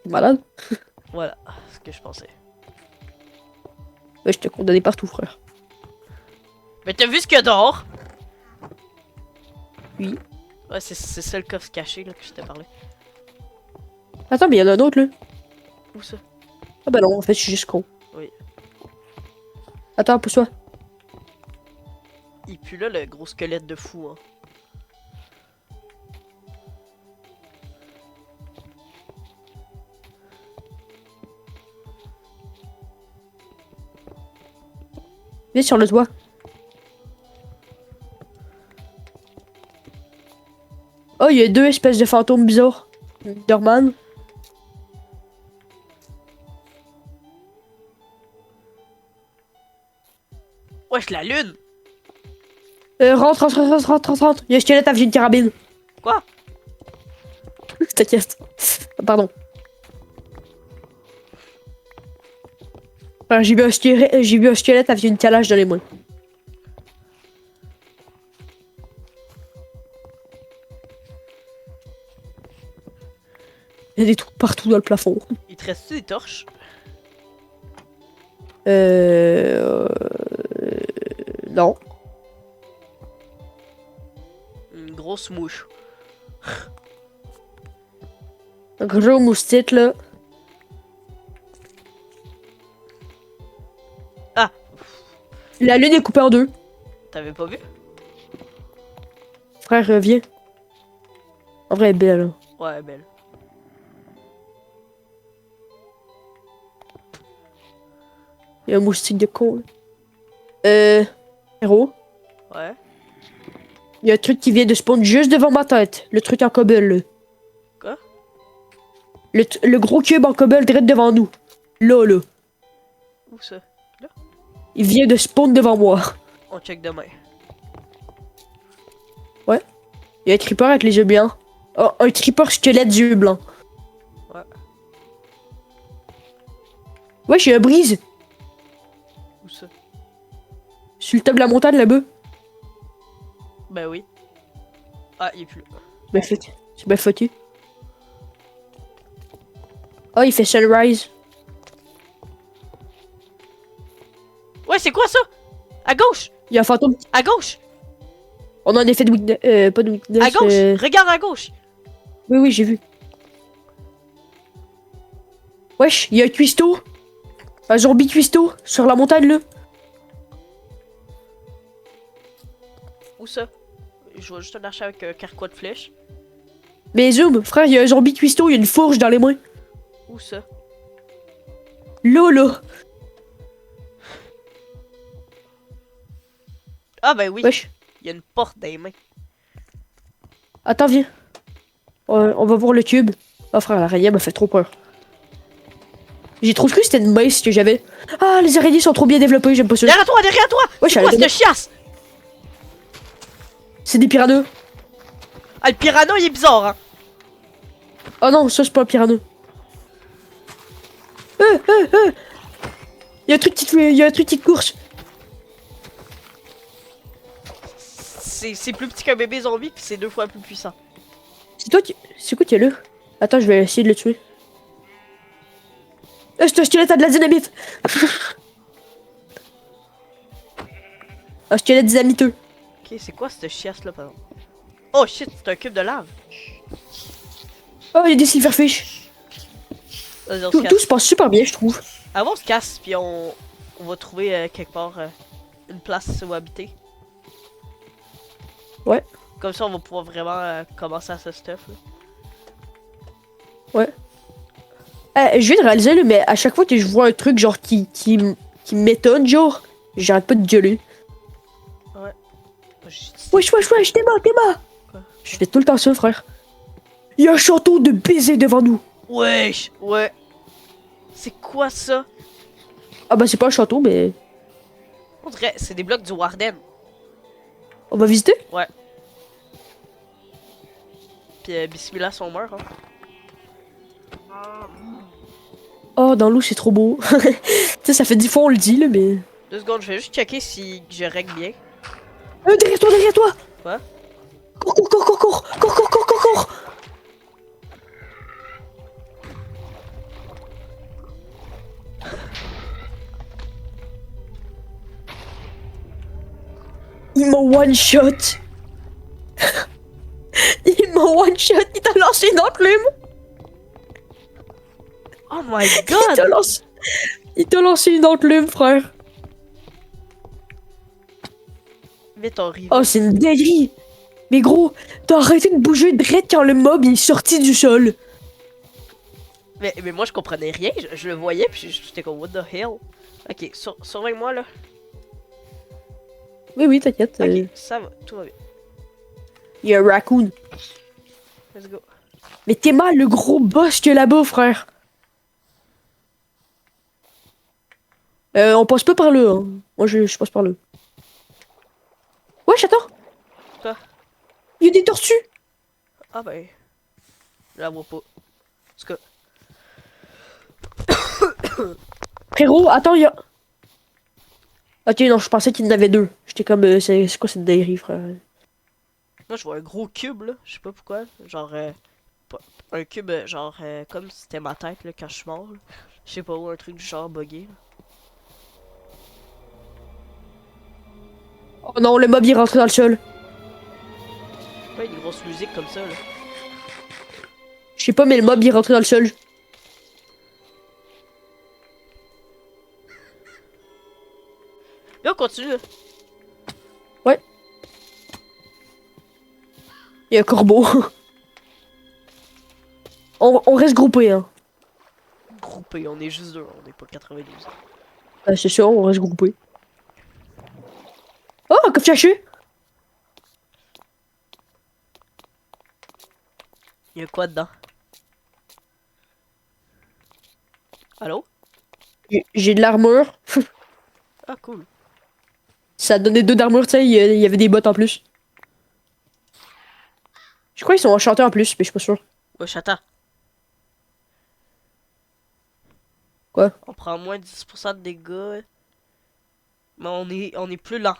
T'es malade? Voilà, ce que je pensais. Ouais, je t'ai condamné partout, frère. Mais t'as vu ce qu'il y a dehors? Oui. Ouais, c'est ça le coffre caché là que je t'ai parlé. Attends, mais il y en a un autre, là. Où ça? Ah bah non, en fait, je suis juste con. Oui. Attends, pousse-toi. Il pue là le gros squelette de fou, hein. Viens sur le toit. Oh, il y a deux espèces de fantômes bizarres. Dorman. Wesh, la lune! Rentre, rentre, rentre, rentre, rentre, rentre. Il y a un squelette avec une carabine. Quoi? T'inquiète. Pardon. Enfin, j'ai vu un squelette avec une calage dans les mains. Il y a des trous partout dans le plafond. Il te reste des torches? Euh... Non. Une grosse mouche. Un gros moustique, là. Ah! La lune est coupée en deux. T'avais pas vu? Frère, viens. En vrai, elle est belle. Hein. Ouais, belle. Il y a un moustique de con. Là. Héros. Ouais. Il y a un truc qui vient de spawn juste devant ma tête. Le truc en cobble, là. Quoi? Le gros cube en cobble direct devant nous. Là, là. Où ça? Il vient de spawn devant moi. On check demain. Il y a un creeper avec les yeux blancs. Oh, un creeper squelette yeux blancs. Ouais. Ouais, j'ai un brise. Où ça? Sur le top de la montagne, là-bas. Ben oui. Ah, il est plus là. Ben fuck. C'est bien fucké. Oh, il fait sunrise. Ouais, c'est quoi ça? À gauche! Il y a un fantôme. À gauche! On a un effet de weakness. Pas de weakness. À gauche! Regarde à gauche! Oui, oui, j'ai vu. Wesh, il y a un cuistot. Un zombie cuistot sur la montagne, là. Où ça? Je vois juste un archer avec un carquois de flèche. Mais zoom, frère, il y a un zombie cuistot, il y a une fourche dans les mains. Où ça? Là, là. Ah ben oui, Wesh. il y a une porte dans les mains. Attends, viens. On va voir le cube. Oh, frère, l'araignée m'a fait trop peur. J'ai trop cru que c'était une mace que j'avais. Ah, les araignées sont trop bien développées, j'aime pas ça. Derrière toi, derrière toi! Wesh, C'est quoi elle a cette chiasse? C'est des piranhas. Ah, le piranha, il est bizarre, hein? Oh non, ça c'est pas un piranha. Il y a un truc qui te course. C'est plus petit qu'un bébé zombie, puis c'est 2 fois plus puissant. C'est toi qui. C'est quoi qui est là? Attends, je vais essayer de le tuer. C'est un squelette à de la dynamite! Un squelette dynamiteux. Ok, c'est quoi cette chiasse là, pardon? Oh shit, c'est un cube de lave. Oh, il y a des silverfish. Vas-y, on se Tout casse. se passe super bien, je trouve. Avant, on se casse, puis on va trouver quelque part une place où habiter. Ouais. Comme ça, on va pouvoir vraiment commencer à ce stuff là. Je viens de réaliser, là, mais à chaque fois que je vois un truc genre qui m'étonne, genre, j'arrête pas de gueuler. Wesh, t'es mort. Quoi? Je fais tout le temps ça, frère. Il y a un château de baisers devant nous. Wesh, ouais. C'est quoi ça? Ah bah c'est pas un château, mais On dirait, c'est des blocs du Warden. on va visiter. Puis Bismillah, son meurt, hein. Oh, dans l'eau, c'est trop beau. Tu sais, ça fait 10 fois on le dit, là, mais... 2 secondes, je vais juste checker si je règle bien. Derrière toi! Quoi? Cours! Il m'a one shot! Il t'a lancé une enclume! Oh my god! Il t'a lancé une enclume, frère! Vite, on rive. Oh, c'est une dinguerie! Mais gros, t'as arrêté de bouger direct quand le mob il est sorti du sol! Mais moi, je comprenais rien. Je le voyais, puis j'étais comme, what the hell? Ok, surveille-moi là. Oui, t'inquiète. Ok, ça va, tout va bien. Il y a un raccoon. Let's go. Mais t'es mal, le gros boss qu'il y a là-bas, frère! On passe pas par là, hein. Moi, je passe par là. Wesh, attends! Quoi? Il y a des tortues! Ah ben. Je la vois pas. Parce que. Frérot, attends, il y a... Ok, non, je pensais qu'il y en avait deux. J'étais comme, c'est quoi cette dinguerie, frère? Moi, je vois un gros cube là. Je sais pas pourquoi. Genre. Un cube, genre. Comme si c'était ma tête là quand je suis mort. Là. Je sais pas où, un truc du genre buggé. Là. Oh non, le mob il est rentré dans le sol. Ouais, des grosses musiques comme ça là. Je sais pas, mais le mob il est rentré dans le sol. Là, on continue là. Il y a un corbeau. On reste groupé, hein. Groupé, on est juste deux, on est pas 92. C'est sûr, on reste groupé. Oh, un coffre caché! Il y a quoi dedans? Allô? J'ai de l'armure. Ah, cool. Ça donnait 2 d'armure, tu sais, il y avait des bottes en plus. Je crois qu'ils sont enchantés en plus, mais je suis pas sûr. Wesh, attends. Quoi? On prend moins de 10% de dégâts. Mais on est plus lent.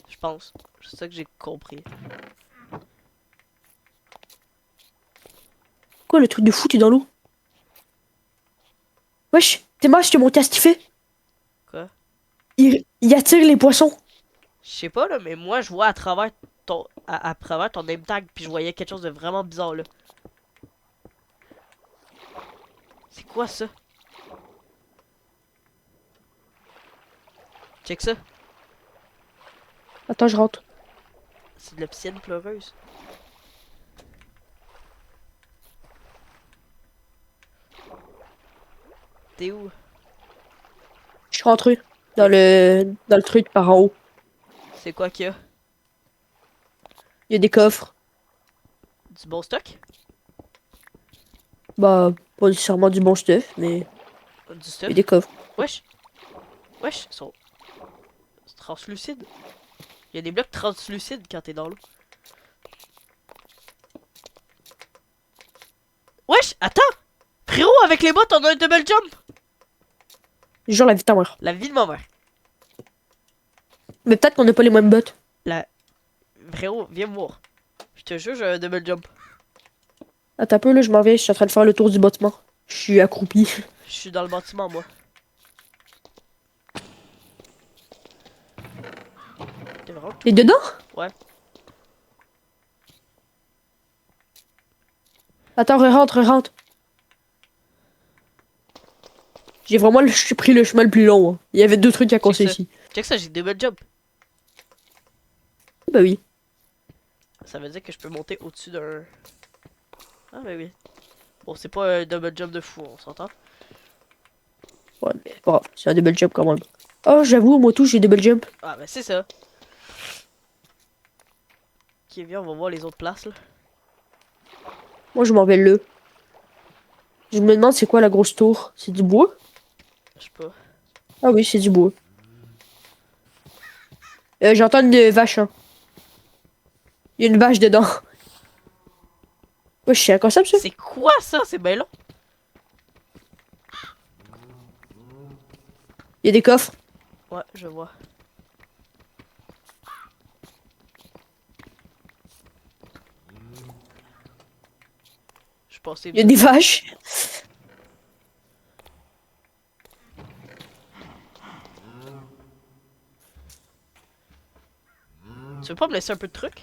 Je pense. C'est ça que j'ai compris. Quoi, le truc de fou, t'es dans l'eau? Wesh, t'es moche, t'es monté à ce qu'il fait. Quoi? Il attire les poissons. Je sais pas là, mais moi je vois à travers ton name tag, puis je voyais quelque chose de vraiment bizarre là. C'est quoi ça? Check ça. Attends, je rentre. C'est de l'obsidienne pleureuse. T'es où? Je suis rentré dans le truc par en haut. C'est quoi qu'il y a? Il y a des coffres. Du bon stock? Bah, pas nécessairement du bon stuff, mais Du il y stuff? a des coffres. Wesh! Wesh! C'est translucide. Il y a des blocs translucides quand t'es dans l'eau. Wesh! Attends! Frérot, avec les bottes, on a un double jump! Genre la vie de ta mère. La vie de ma mère. Mais peut-être qu'on n'a pas les mêmes bottes. La... Frérot, viens me voir. Je te jure, j'ai un double jump. Attends un peu, là, je m'en vais, je suis en train de faire le tour du bâtiment. Je suis accroupi. Je suis dans le bâtiment, moi. T'es vraiment tout... T'es dedans? Ouais. Attends, rentre. J'ai vraiment pris le chemin le plus long. Hein. Il y avait 2 trucs à casser ça. ici. Check ça, j'ai double jump. Bah oui. Ça veut dire que je peux monter au-dessus d'un... Ah bah oui. Bon, c'est pas un double jump de fou, on s'entend? Ouais, mais bon, c'est un double jump quand même. Oh, j'avoue, moi tout, j'ai double jump. Ah bah c'est ça. Ok, viens, on va voir les autres places, là. Moi, je m'en vais là. Je me demande c'est quoi la grosse tour. C'est du bois? Je sais pas. Ah oui, c'est du bois. J'entends une vache, hein. Il y a une vache dedans. Ouais, je suis inconscible, ça. C'est quoi ça? C'est bien long. Il y a des coffres. Ouais, je vois. Je pensais... Il y a des vaches. Tu veux pas me laisser un peu de trucs?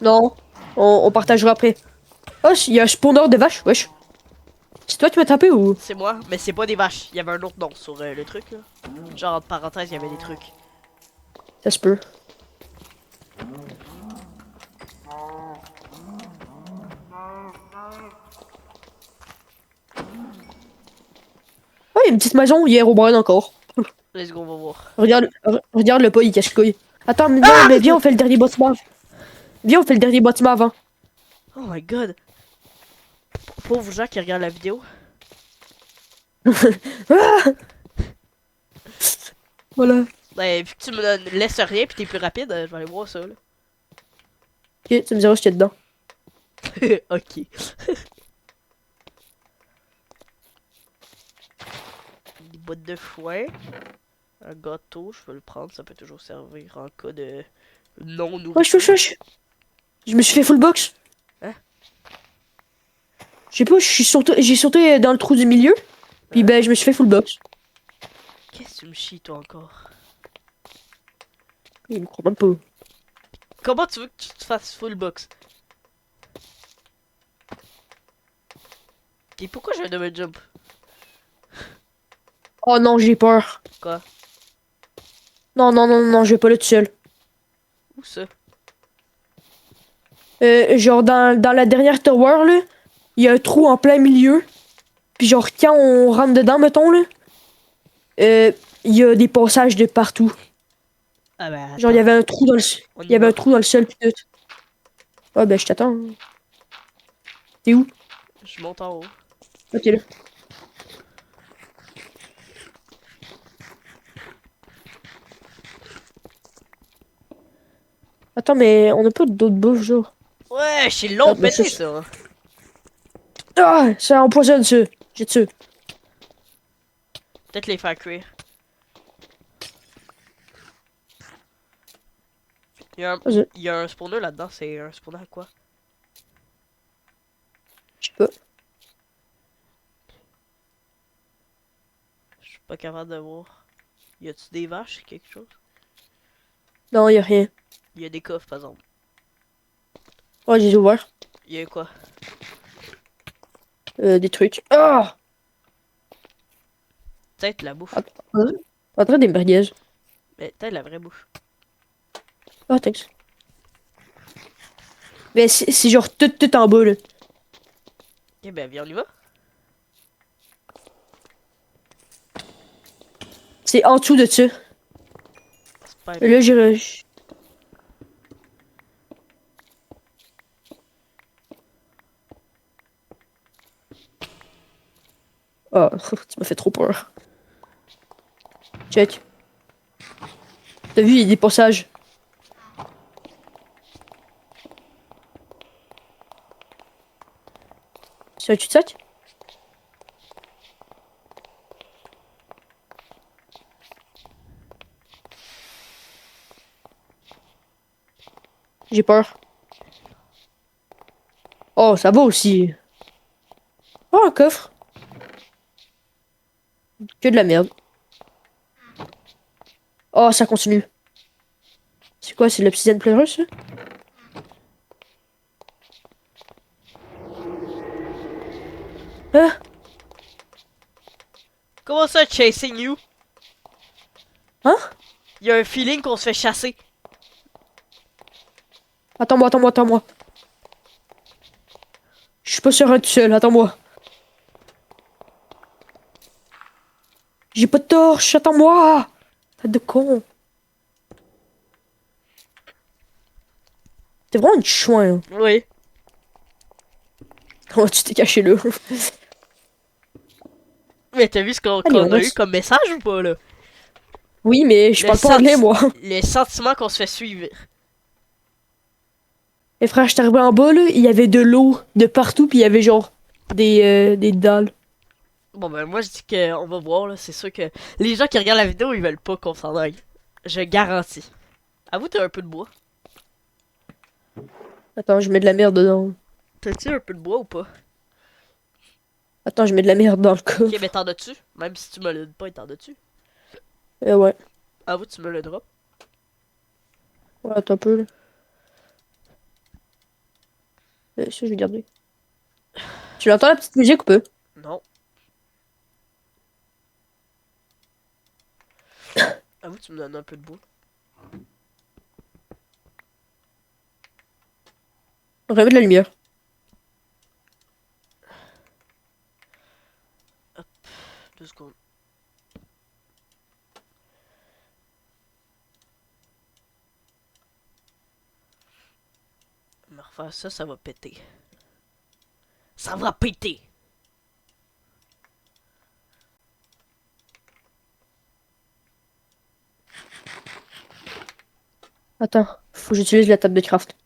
Non, on partagera après. Oh, il y a un spawner de vaches, wesh. C'est toi qui m'as tapé ou? C'est moi, mais c'est pas des vaches. Il y avait un autre nom sur le truc, là. Genre, entre parenthèses, il y avait des trucs. Ça se peut. Oh, il y a une petite maison hier au Brian encore. Let's go, on va voir. Regarde le pas, il cache le couille. Attends, mais non, mais viens, on fait le dernier bâtiment. Viens, on fait le dernier bâtiment avant. Oh my god. Pauvres gens qui regardent la vidéo. Voilà. Ouais, vu que tu me laisses rien pis t'es plus rapide, je vais aller voir ça, là. Ok, tu me diras si t'es dedans. Ok. Des boîtes de foin. Un gâteau, je peux le prendre, ça peut toujours servir en cas de non nourriture. Wesh. Je me suis fait full box. Hein? Je sais pas, j'ai sauté dans le trou du milieu. Puis ben, je me suis fait full box. Qu'est-ce que tu me chies, toi, encore? Il me croit même pas. Comment tu veux que tu te fasses full box? Et pourquoi j'ai un double jump? Oh non, j'ai peur. Quoi? Non, je vais pas là tout seul. Où ça? Genre dans la dernière tower, là, il y a un trou en plein milieu. Puis genre, quand on rentre dedans, mettons, là, il y a des passages de partout. Ah bah, Genre, il y avait un trou dans le, on y il y avait va. un trou dans le sol, pis tout. Ah ben, je t'attends. Hein. T'es où? Je monte en haut. Ok, là. Attends, mais on a pas d'autres bouffes, genre. Ouais, c'est Ah, long bah, pété ça. Ah, ça empoisonne, ça. J'ai dessus. Peut-être les faire cuire. Vas-y, Il y a un spawner là-dedans, c'est un spawner à quoi? je sais pas. Je suis pas capable de voir. Y a-tu des vaches, quelque chose? Non, y a rien. Il y a des coffres par exemple. Oh, j'ai ouvert. Il y a quoi? Des trucs. Ah! Peut-être la bouffe. Attends, attends, des merguez. Mais peut-être la vraie bouffe. Ah, thanks. Mais c'est genre tout en bas, là. Ok, ben viens, on y va. C'est en dessous de ça. C'est pas Et là, j'ai... Ah, tu m'as fait trop peur. Check. T'as vu, il y a des passages. C'est un cul-de-sac? J'ai peur. Oh, ça va aussi. Oh, un coffre. Que de la merde. Oh, ça continue. C'est quoi, c'est l'obsidienne pleureuse, ça? Ah, Comment ça, chasing you? hein? Il y a un feeling qu'on se fait chasser. Attends-moi, attends-moi, attends-moi. Je suis pas serein tout seul, attends-moi. J'ai pas de torche, attends-moi. Tête de con. T'es vraiment une chouin, hein. Oui. Oh, tu t'es caché là. Mais t'as vu ce qu'on Allez, on qu'on a va... eu comme message ou pas, là? Oui, mais je Le, parle pas anglais, senti- moi. le sentiment qu'on se fait suivre. Et frère, je suis arrivé en bas, là, il y avait de l'eau de partout, puis il y avait genre des dalles. Bon, ben, moi, je dis qu'on va voir, là. C'est sûr que les gens qui regardent la vidéo, ils veulent pas qu'on s'en aille. Je garantis. Avoue, t'as un peu de bois. Attends, je mets de la merde dedans. T'as-tu un peu de bois ou pas? Attends, je mets de la merde dans le Ok, coffre. mais t'en as-tu? Même si tu me le dis pas, t'en as-tu? Ouais. Avoue, tu me le drop. Ouais, attends un peu, là. Ça, je vais garder. Tu l'entends la petite musique ou pas? Non. Avoue, tu me donnes un peu de bois. On va mettre la lumière. Hop, 2 secondes. On va refaire ça, ça va péter. Ça va péter! Attends, faut que j'utilise la table de craft.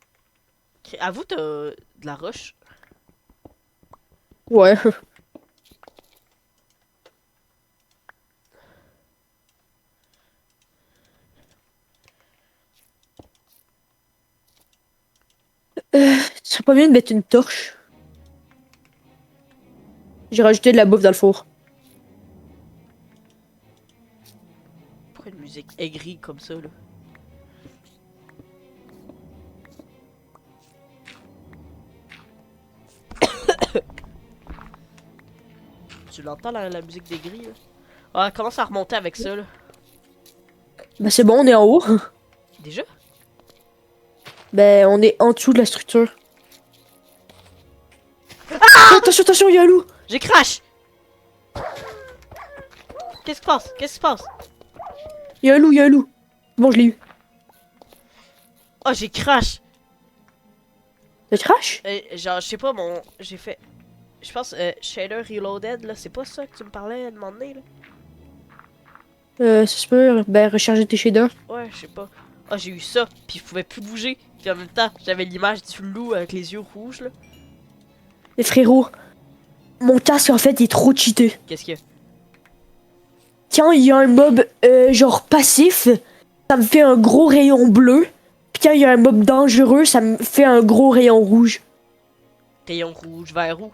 Ok, avoue, t'as de la roche. Ouais. Ce serait pas mieux de mettre une torche. J'ai rajouté de la bouffe dans le four. Pourquoi une musique aigrie comme ça, là? Tu l'entends, la musique d'aigri, là? Ah, commence à remonter avec ça, là. Bah c'est bon, on est en haut. Déjà? Ben, on est en dessous de la structure. Attention, attention, il y a un loup. J'ai crash! Qu'est-ce qui se passe? Qu'est-ce qui se passe? Il y a un loup, il y a un loup. Bon, je l'ai eu. Oh, j'ai crash! Le trash? Genre, je sais pas, j'ai fait. Je pense, Shader Reloaded, là, c'est pas ça que tu me parlais à un moment donné, là? Ça se peut, ben, recharger tes shaders. Ouais, je sais pas. Ah, j'ai eu ça, puis je pouvais plus bouger. Puis en même temps, j'avais l'image du loup avec les yeux rouges, là. Mais frérot, mon casque, en fait, il est trop cheaté. Qu'est-ce qu'il y a? Quand il y a un mob, genre passif, ça me fait un gros rayon bleu. Puis quand il y a un mob dangereux, ça me fait un gros rayon rouge. Rayon rouge, vert roux.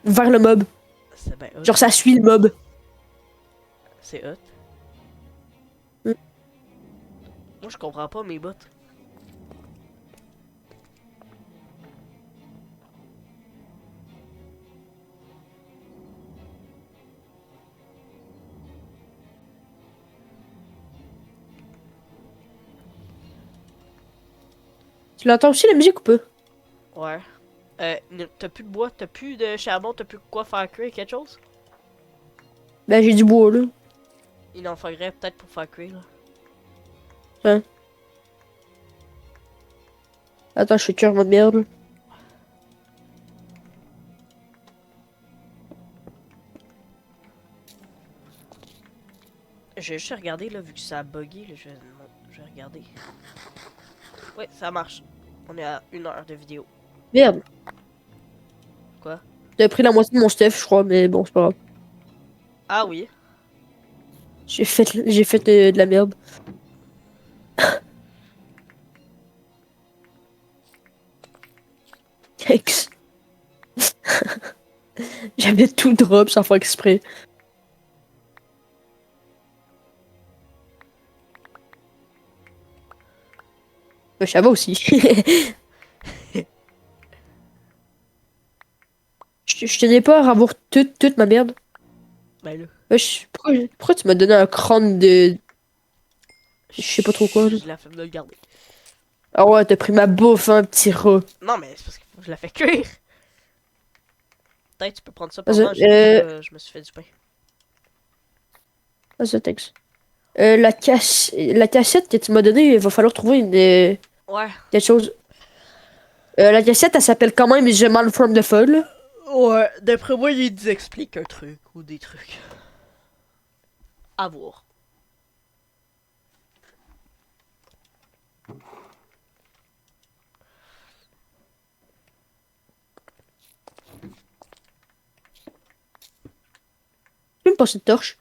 Vers le mob. C'est ben hot. Genre, ça suit le mob. C'est hot. Mm. Moi, je comprends pas mes bottes. Tu l'entends aussi la musique ou pas? Ouais. T'as plus de bois, t'as plus de charbon, t'as plus de quoi faire cuire quelque chose? Ben, j'ai du bois, là. Il en faudrait peut-être pour faire cuire, là. Attends, je fais cuire ma merde, là. Je vais juste regarder, là, vu que ça a bugué, là, je vais regarder. Ouais, ça marche. On est à 1 heure de vidéo. Merde. Quoi? J'avais pris la moitié de mon stuff, je crois, mais bon, c'est pas grave. Ah oui. J'ai fait de la merde. Ex. J'avais tout drop sans faire exprès. Ça va aussi. Je tenais pas à avoir toute ma merde. Ben là. Pourquoi tu m'as donné un crâne de... Je sais pas trop quoi, là. Je la fais de le garder. Ah ouais, t'as pris ma bouffe, hein, petit rat. Non, mais c'est parce que je la fais cuire. Peut-être tu peux prendre ça Vas-y, pendant, je me suis fait du pain. Vas-y, thanks. La cassette que tu m'as donnée, il va falloir trouver Ouais. quelque chose. La cassette, elle s'appelle quand même The Man from the Fall, là. Ouais, d'après moi, il nous explique un truc ou des trucs. À voir. Tu peux me passer une torche?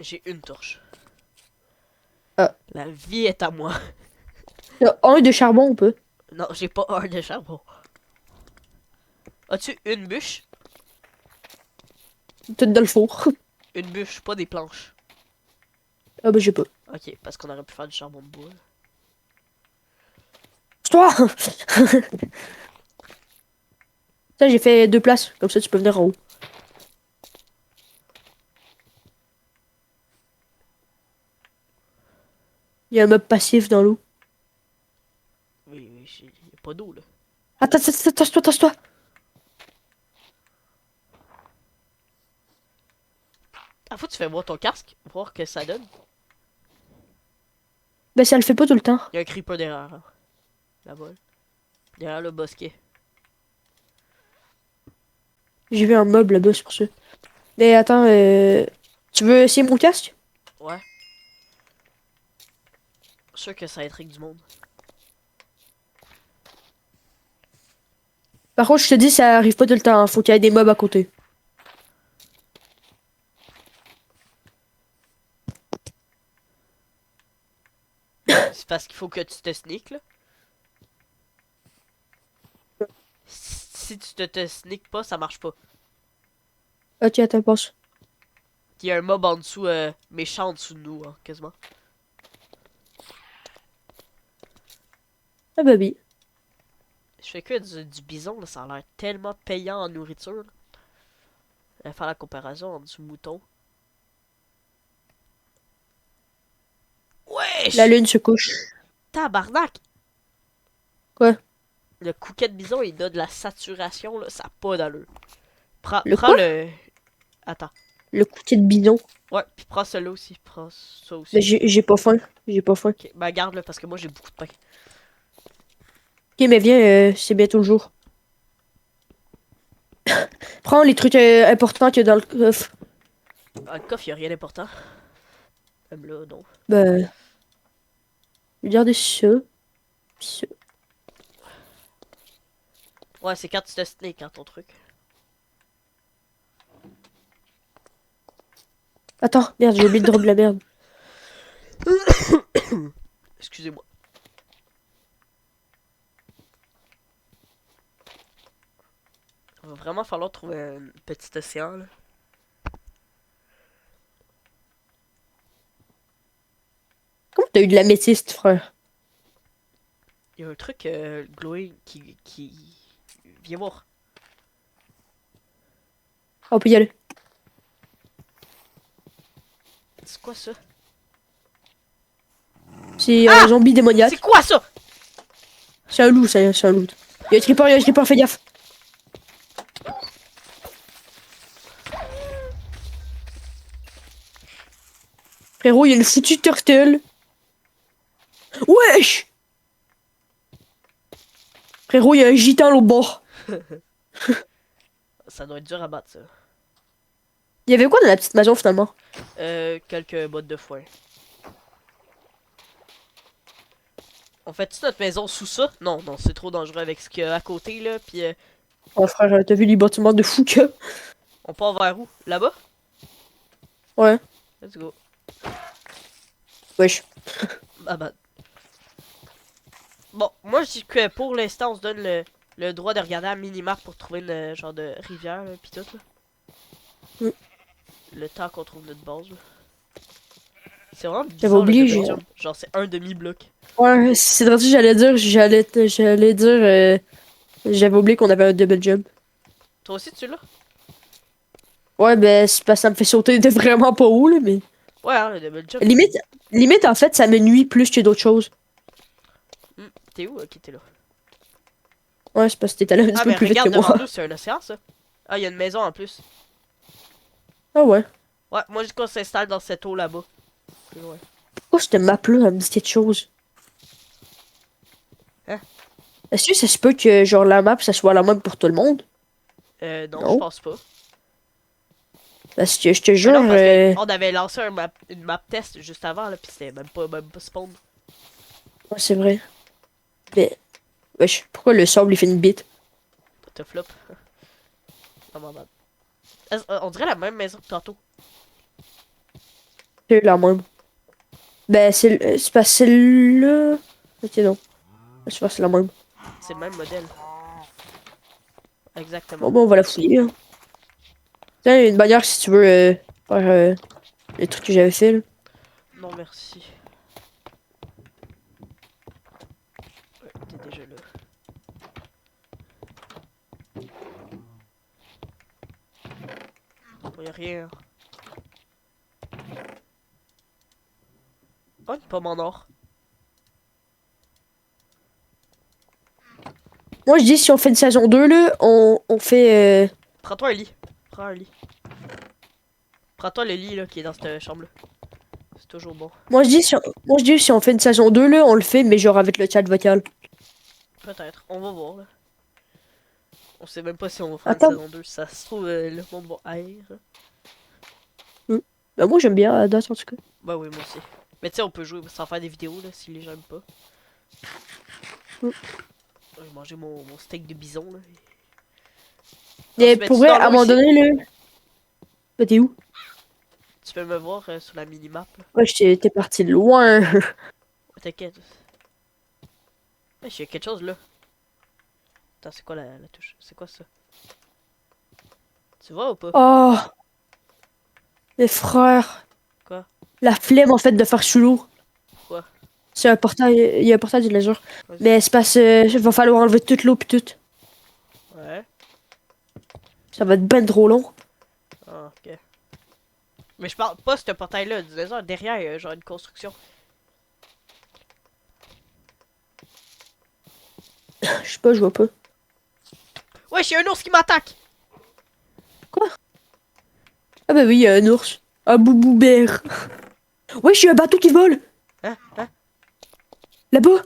J'ai une torche. Ah. La vie est à moi. T'as un de charbon ou pas? Non, j'ai pas un de charbon. As-tu une bûche? Tout dans le four. Une bûche, pas des planches. Ah bah j'ai pas. Ok, parce qu'on aurait pu faire du charbon de bois. C'est toi! Ça, j'ai fait 2 places. Comme ça, tu peux venir en haut. Il y a un mob passif dans l'eau. Oui, oui, y a pas d'eau là. Attends, tasse-toi, tasse-toi. Ah, faut que tu fais voir ton casque, voir que ça donne. Ben ça le fait pas tout le temps. Il y a un creeper derrière, là. Là-bas. Derrière le bosquet. J'ai vu un mob là-bas, c'est pour ça. Mais attends, tu veux essayer mon casque? Ouais. Sûr que ça intrigue du monde. Par contre, je te dis, ça arrive pas tout le temps, hein. Faut qu'il y ait des mobs à côté. C'est parce qu'il faut que tu te sneak là. Si tu te sneak pas, ça marche pas. Ok, attends, passe. Il y a un mob en dessous, méchant en dessous de nous, hein, quasiment. Ah bah oui. Je fais que du bison, là, ça a l'air tellement payant en nourriture. Faire la comparaison entre du mouton. Wesh! La lune se couche. Tabarnak! Quoi? Le couquet de bison, il donne de la saturation, là, ça a pas d'allure. Prends Le quoi? le... Attends. Le couquet de bidon. Ouais, puis prends celui-là aussi, prends ça aussi. Mais j'ai pas faim. J'ai pas faim. Ok, bah garde-le parce que moi j'ai beaucoup de pain. mais viens, c'est bientôt le jour. Prends les trucs importants qu'il y a dans le coffre. Dans le coffre, y a rien d'important. Même là, non. Ben, regardez ça. Ça. Ouais, c'est quand tu te snake, hein, ton truc. Attends, merde, j'ai oublié de drop la merde. Excusez-moi. Il va vraiment falloir trouver un petit océan, là. Comment t'as eu de la métiste, frère? Il y a un truc glowing qui... Viens voir. On peut y aller. C'est quoi ça? C'est un zombie démoniaque. C'est quoi ça? C'est un loup, c'est un loup. Il y a un creeper, fais gaffe. Frérot, il y a une foutue turtle. Wesh! Frérot, il y a un gitan à l'autre bord. Ça doit être dur à battre, ça. Il y avait quoi dans la petite maison finalement? Quelques bottes de foin. On fait-tu notre maison sous ça? Non, non, c'est trop dangereux avec ce qu'il y a à côté, là. Puis Oh frère, t'as vu les bâtiments de fou que? on part vers où? Là-bas? Ouais. Let's go. Wesh. Ah bah. Bon, moi je dis que pour l'instant, on se donne le droit de regarder la minimap pour trouver une genre de rivière, là, pis tout, là. Mm. Le temps qu'on trouve notre base, là. C'est vraiment J'avais bizarre, oublié, le j'ai... Belgium. Genre, c'est un demi-bloc. Ouais, c'est drôle, j'allais dire, j'avais oublié qu'on avait un double jump. Toi aussi, tu l'as? Ouais, ben, c'est parce que ça me fait sauter de vraiment pas haut, là, mais... Ouais, hein, le double jump. Limite, en fait, ça me nuit plus que d'autres choses. T'es où? Ok, t'es là. Ouais, c'est parce que t'es allé un petit Ah, peu mais plus vite que regarde devant moi. nous, c'est un océan, ça. Ah, il y a une maison en plus. Ah ouais. Ouais, moi, je dis qu'on s'installe dans cette eau là-bas. Plus loin. Pourquoi cette map-là, elle me dit quelque chose? Hein? Est-ce que ça se peut que, genre, la map, ça soit la même pour tout le monde? Non, je Non. pense pas. Parce que, je te Mais jure, non, parce que on avait lancé une map test juste avant, là, pis c'était même pas spawn. ouais, c'est vrai. Mais, wesh, pourquoi le sable, il fait une bite? Te flop. Vraiment bad. On dirait la même maison que tantôt. C'est la même. Ben, c'est parce que celle-là... Ok, non. Je pense que c'est la même. C'est le même modèle. Exactement. Bon, ben, on va la fouiller, hein. Tiens, une bannière si tu veux faire les trucs que j'avais fait, là. Non, merci. Ouais, t'es déjà là. Y'a rien. Oh, une pomme en or. Moi, je dis, si on fait une saison 2 là, on fait... Prends-toi un lit. Prends un lit. Prends-toi le lit là qui est dans cette chambre là. C'est toujours bon. Moi, moi, je dis, si on fait une saison 2 là, on le fait, mais genre avec le chat vocal. Peut-être. On va voir là. On sait même pas si on fera une Attends. saison 2. Ça se trouve, le monde va haïr. Ben, moi, j'aime bien la date, en tout cas. Bah oui, moi aussi. Mais tu sais, on peut jouer sans faire des vidéos là si les gens aiment pas. Mm. J'ai mangé mon steak de bison là. Mais Tu mets-tu pour vrai, dans à un l'eau moment ici? donné, là... Ben, t'es où? Tu peux me voir sur la minimap là. Ouais, t'es parti de loin. T'inquiète. Ouais, il y a quelque chose là. Attends, c'est quoi la touche? C'est quoi ça? Tu vois ou pas? Oh, mes frères. Quoi? La flemme, en fait, de faire sous l'eau. Quoi? C'est un portail, il y a un portail du laser. Vas-y. Mais c'est parce que il va falloir enlever toute l'eau pis tout. Ouais. Ça va être ben trop long. Ah, ok. Mais je parle pas de ce portail-là, du désert. Derrière, il y a genre une construction. Je sais pas, je vois pas. Wesh, il y a un ours qui m'attaque! Ah bah oui, il y a un ours. Un bouboubère. Ouais, j'ai un bateau qui vole. Hein? Hein? Là-bas.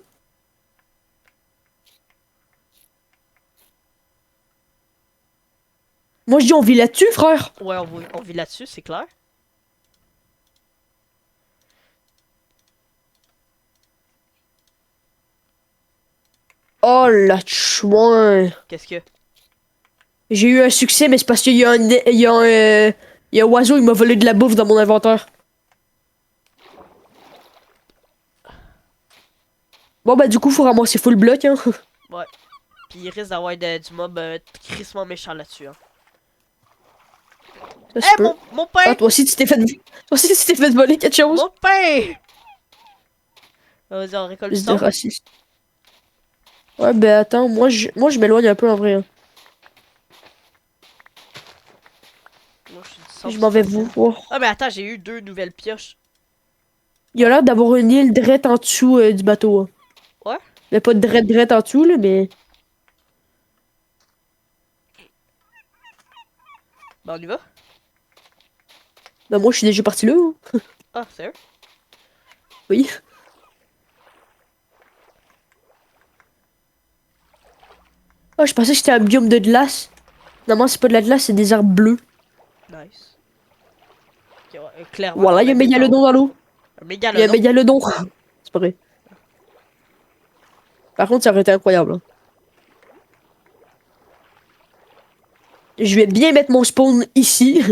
Moi, je dis on vit là-dessus, frère. Ouais, on vit là-dessus, c'est clair. Oh, la chouin. Qu'est-ce que... J'ai eu un succès, mais c'est parce qu'il y a il y a un oiseau, il m'a volé de la bouffe dans mon inventaire. Bon, bah, du coup, faut ramasser full bloc, hein. Ouais. Puis il risque d'avoir du mob crissement méchant là-dessus. Hein. Ça se Eh, peut. mon pain! Ah, toi aussi, tu t'es fait... Toi aussi, tu t'es fait voler quelque chose? Mon pain! Vas-y, on récolte du Plus de sang. raciste. Ouais, ben, attends, moi, je m'éloigne un peu, en vrai. Hein. Moi, je suis du sang Je pis m'en c'est vais facile. vous voir. Ah, mais attends, j'ai eu 2 nouvelles pioches. Il y a l'air d'avoir une île drette en dessous du bateau. Hein. Ouais? Mais pas de drette en dessous, là, mais... Ben, on y va. Ben, moi, je suis déjà parti là. Hein. Ah, sérieux? Oui. Ah, je pensais que c'était un biome de glace. Non, c'est pas de la glace, c'est des arbres bleus. Nice. Ok, ouais, clairement Voilà, qu'on il y a un habite en haut. mégalodon dans l'eau. Un Il y a un mégalodon. mégalodon. C'est pas vrai. Par contre, ça aurait été incroyable. Hein. Je vais bien mettre mon spawn ici.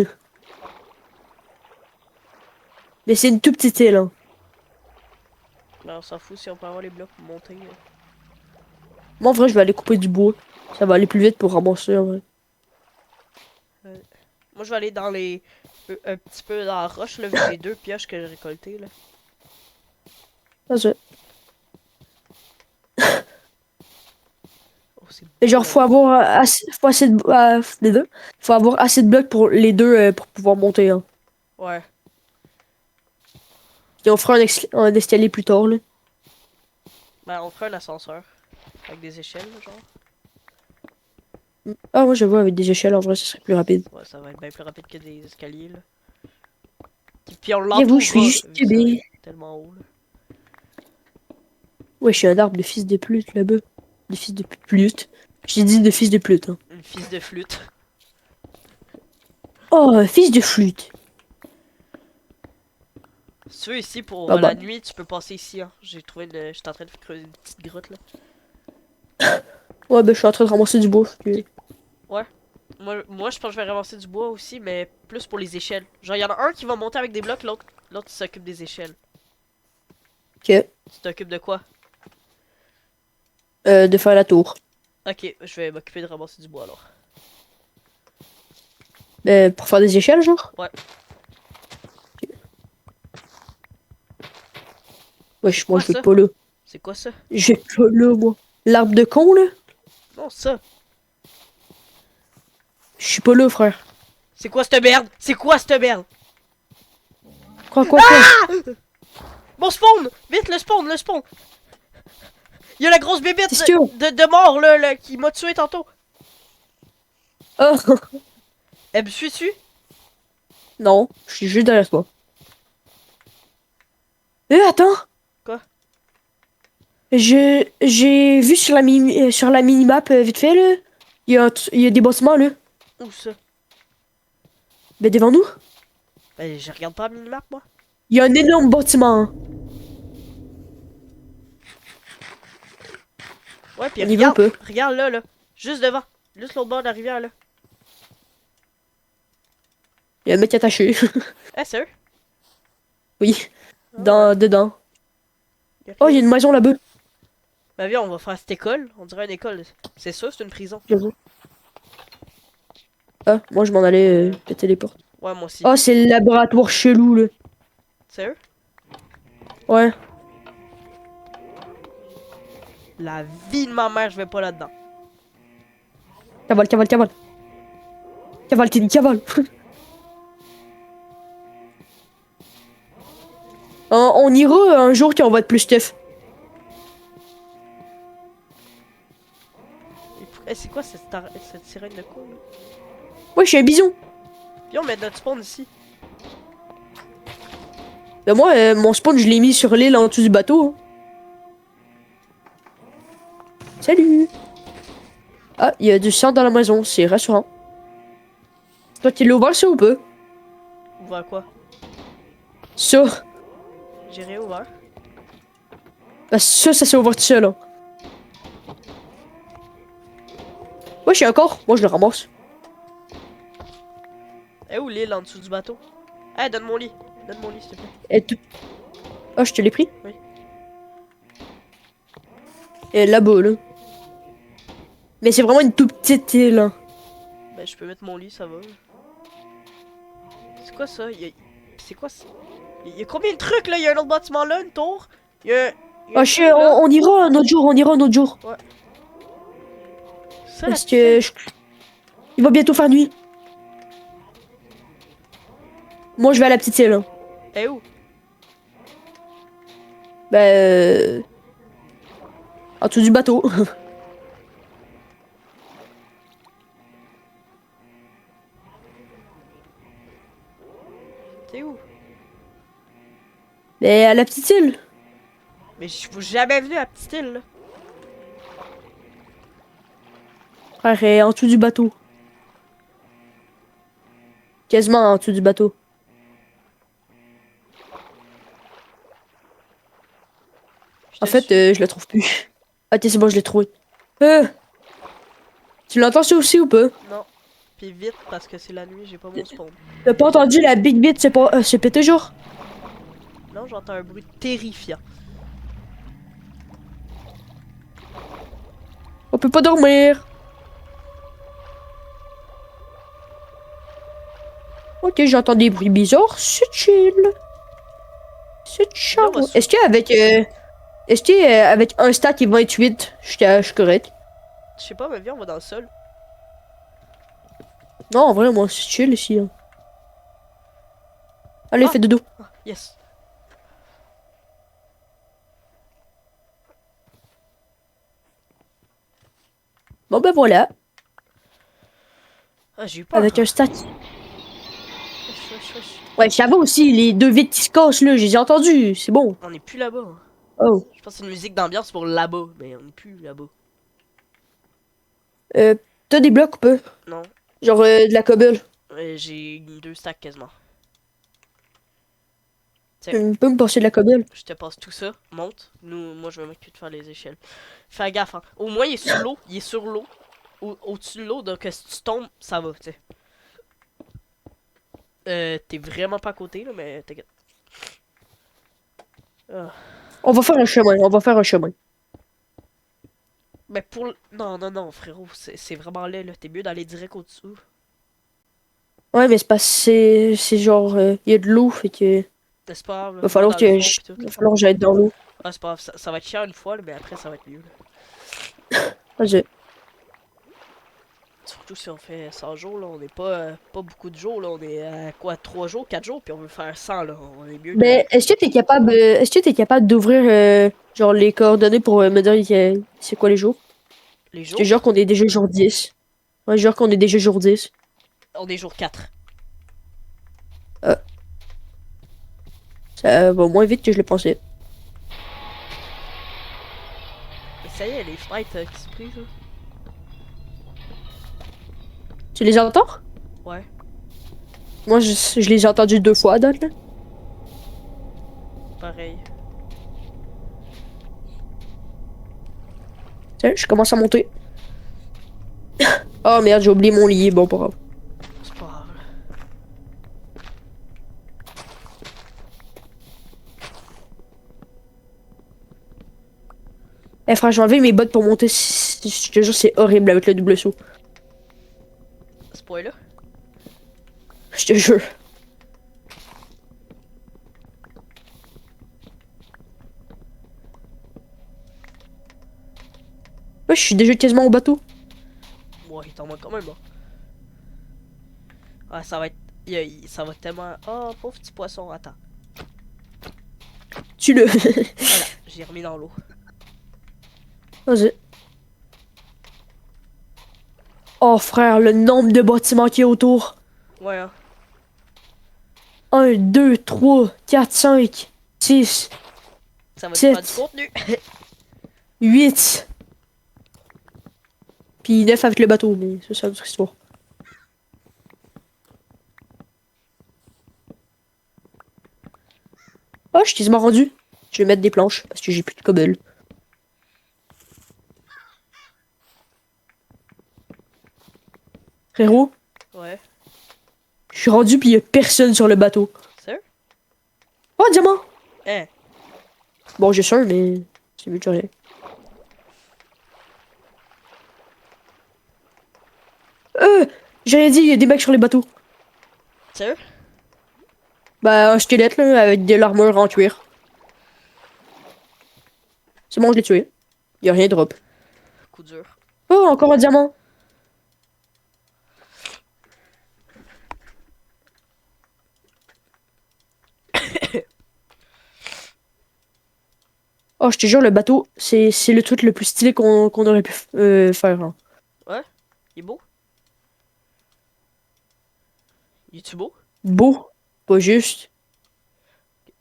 Mais c'est une toute petite île. Hein. Ben, on s'en fout si on peut avoir les blocs pour monter. Moi, en vrai, je vais aller couper du bois. Ça va aller plus vite pour ramasser, en vrai. Moi, je vais aller dans les... un petit peu dans la roche, là, vu que j'ai 2 pioches que j'ai récoltées, là. Ça, c'est... Oh, c'est Et beau, genre, là. faut assez de... les deux. Faut avoir assez de blocs pour les deux pour pouvoir monter. Hein. Ouais. Et on fera un escalier plus tard, là. Ben, on fera un ascenseur. Avec des échelles, là, genre. Ah, moi, je vois, avec des échelles, en vrai, ça serait plus rapide. Ouais, ça va être bien plus rapide que des escaliers, là. Puis on J'avoue, je suis l'entourera, juste vu que ça va être teubé. tellement haut, là. Ouais, je suis un arbre de fils de pute, là-bas. De fils de pute. J'ai dit de fils de pute, hein. Une fils de flûte. Oh, fils de flûte. Si tu veux, ici, pour Ah bah. la nuit, tu peux passer ici, hein. J'ai trouvé une... J'étais en train de creuser une petite grotte, là. Ouais, ben, je suis en train de ramasser du bois. Ok. Ouais. Moi, je pense que je vais ramasser du bois aussi, mais plus pour les échelles. Genre, il y en a un qui va monter avec des blocs, l'autre s'occupe des échelles. Ok. Tu t'occupes de quoi? De faire la tour. Ok, je vais m'occuper de ramasser du bois, alors. Pour faire des échelles, genre? Ouais. Wesh, moi, Quoi, je vais ça? pas là. C'est quoi, ça? Je vais pas là, moi. L'arbre de con, là? Non, ça. Je suis pas là, frère. C'est quoi cette merde? C'est quoi cette merde? Quoi? Mon spawn! Vite, le spawn, le spawn! Il y a la grosse bébête Qu'est-ce qu'il y a? de mort, là, qui m'a tué tantôt. Oh! Elle me suit dessus? Non, je suis juste derrière toi. Attends! Quoi? J'ai vu sur sur la minimap, vite fait, là. Il y a des bâtiments, là. Où ça? Ben, devant nous. Ben, je regarde pas la minimap, moi. Il y a un énorme bâtiment. Hein. Ouais, puis On y va un regarde, peu. regarde là, là. Juste devant. Juste l'autre bord de la rivière, là. Il y a un mec attaché. Eh, sérieux? Oui, Ah, ouais. dedans. Y a Oh, il y a rien. une maison là-bas. Ben, viens, on va faire cette école. On dirait une école. C'est ça, c'est une prison. J'avoue. Ah, moi je m'en allais péter les portes. Ouais, moi aussi. Oh, c'est le laboratoire chelou, là. Sérieux? Ouais. La vie de ma mère, je vais pas là-dedans. Cavale. Cavale, Teddy, cavale. On ira un jour quand on va être plus stuff. Eh, c'est quoi cette sirène de quoi, là? Ouais, je suis un bison. Viens, on met notre spawn ici. Ben moi, mon spawn, je l'ai mis sur l'île en dessous du bateau. Hein. Salut. Ah, il y a du sang dans la maison, c'est rassurant. Toi, tu l'as ouvert ça ou pas? Ouvert quoi? Ça. J'ai rien ouvert. Parce que ça s'est ouvert tout seul, là. Ouais, j'ai un corps. Moi, je le ramasse. Eh où l'île en dessous du bateau? Eh, donne mon lit. Donne mon lit, s'il te plaît. Et tout. Ah, je te l'ai pris? Oui. Et là-bas, là. Mais c'est vraiment une toute petite île, hein. Ben, je peux mettre mon lit, ça va. C'est quoi ça? C'est quoi ça? Il y a combien de trucs là? Il y a un autre bâtiment là, une tour. Il y a Ah, un je truc, sais, là. on ira un autre jour, on ira un autre jour. Ça, la Parce petite que île. il va bientôt faire nuit. Moi, je vais à la petite île, hein. Eh où? Ben, en dessous du bateau. T'es où? Mais à la petite île. Mais je suis jamais venu à la petite île là. Frère, en dessous du bateau. Quasiment en dessous du bateau. Je En te fait, suis. je la trouve plus. Ok, c'est bon, je l'ai trouvé. Tu l'entends ça aussi ou pas? Non. Puis vite parce que c'est la nuit, j'ai pas mon spawn. T'as pas entendu la Big Bit se péter, genre? Non, j'entends un bruit terrifiant. On peut pas dormir. Ok, j'entends des bruits bizarres. C'est chill. C'est chill. Viens, on va se- Est-ce qu'avec avec un stack et 28, je suis correct? Je sais pas, mais viens, on va dans le sol. Non, en vrai, moi, c'est chill ici, hein. Allez, Ah. fais dodo. Ah, yes. Bon, ben voilà. Ah, j'ai eu peur. Avec un stack. Wesh, wesh, wesh. Ouais, ça va aussi, les deux vides qui se cassent, là, je les ai entendus. C'est bon. On est plus là-bas. Hein. Oh. Je pense que c'est une musique d'ambiance pour là-bas, mais on est plus là-bas. T'as des blocs ou pas? Non. Genre de la cobble. J'ai 2 stacks quasiment. Tu peux me passer de la cobble? Je te passe tout ça. Monte. Moi, je vais m'occuper de faire les échelles. Fais gaffe, hein. Au moins, il est sur l'eau. Il est sur l'eau. Au-dessus de l'eau, donc si tu tombes, ça va, tu sais. T'es vraiment pas à côté, là, mais t'inquiète. Ah. On va faire un chemin, on va faire un chemin. Mais pour le... Non, non, non, frérot, c'est vraiment laid, là. T'es mieux d'aller direct au-dessous. Ouais, mais c'est parce que c'est genre, il y a de l'eau, fait que C'est pas grave, là. va Va falloir dans le que fond, pis tout, va là. falloir que j'aille dans l'eau. Ah, c'est pas grave, ça va être chiant une fois, là, mais après, ça va être mieux, là. Vas-y. Surtout si on fait 100 jours, là, on n'est pas beaucoup de jours, là, on est à quoi, 3 jours, 4 jours, puis on veut faire 100, là, on est mieux de... Mais est-ce que t'es capable d'ouvrir genre les coordonnées pour me dire c'est quoi les jours? Les Parce que jours, genre qu'on est déjà jour 10. Ouais, genre qu'on est déjà jour 10. on est jour 4. Ça va moins vite que je le pensais. Mais ça y est, les fenêtres qui se brisent, là. Tu les entends? Ouais. Moi, je les ai entendus 2 fois à date, là. Pareil. Tiens, je commence à monter. Oh merde, j'ai oublié mon lit. Bon, pas grave. C'est pas grave, là. Eh frère, j'ai enlevé mes bottes pour monter. Je te jure, c'est horrible avec le double saut. Ce point-là. Je te jure. Ouais, je suis déjà quasiment au bateau. Ouais, il t'en manque quand même, hein. Ah, ça va être... ça va tellement... Oh, pauvre petit poisson, attends. Tue-le. Voilà, j'ai remis dans l'eau. Vas-y. Oh frère, le nombre de bâtiments qu'il y a autour. Ouais, hein. 1, 2, 3, 4, 5, 6, Ça va te faire du 7, contenu. 8. Puis 9 avec le bateau, mais c'est ça, notre histoire. Oh, je suis quasiment rendu. Je vais mettre des planches parce que j'ai plus de cobble. Frérot, Ouais. je suis rendu puis y a personne sur le bateau. Sérieux? Oh, diamant! Hein? Bon, j'ai sûr, mais c'est mieux que rien. J'ai rien dit, il y a des mecs sur les bateaux. Sérieux? Bah, un squelette, là, avec de l'armure en cuir. C'est bon, je l'ai tué. Y a rien de drop. Coup dur. Oh, encore un diamant. Oh, je te jure, le bateau, c'est le truc le plus stylé qu'on aurait pu faire. Hein. Ouais? Il est beau? Il est-tu beau? Beau, pas juste.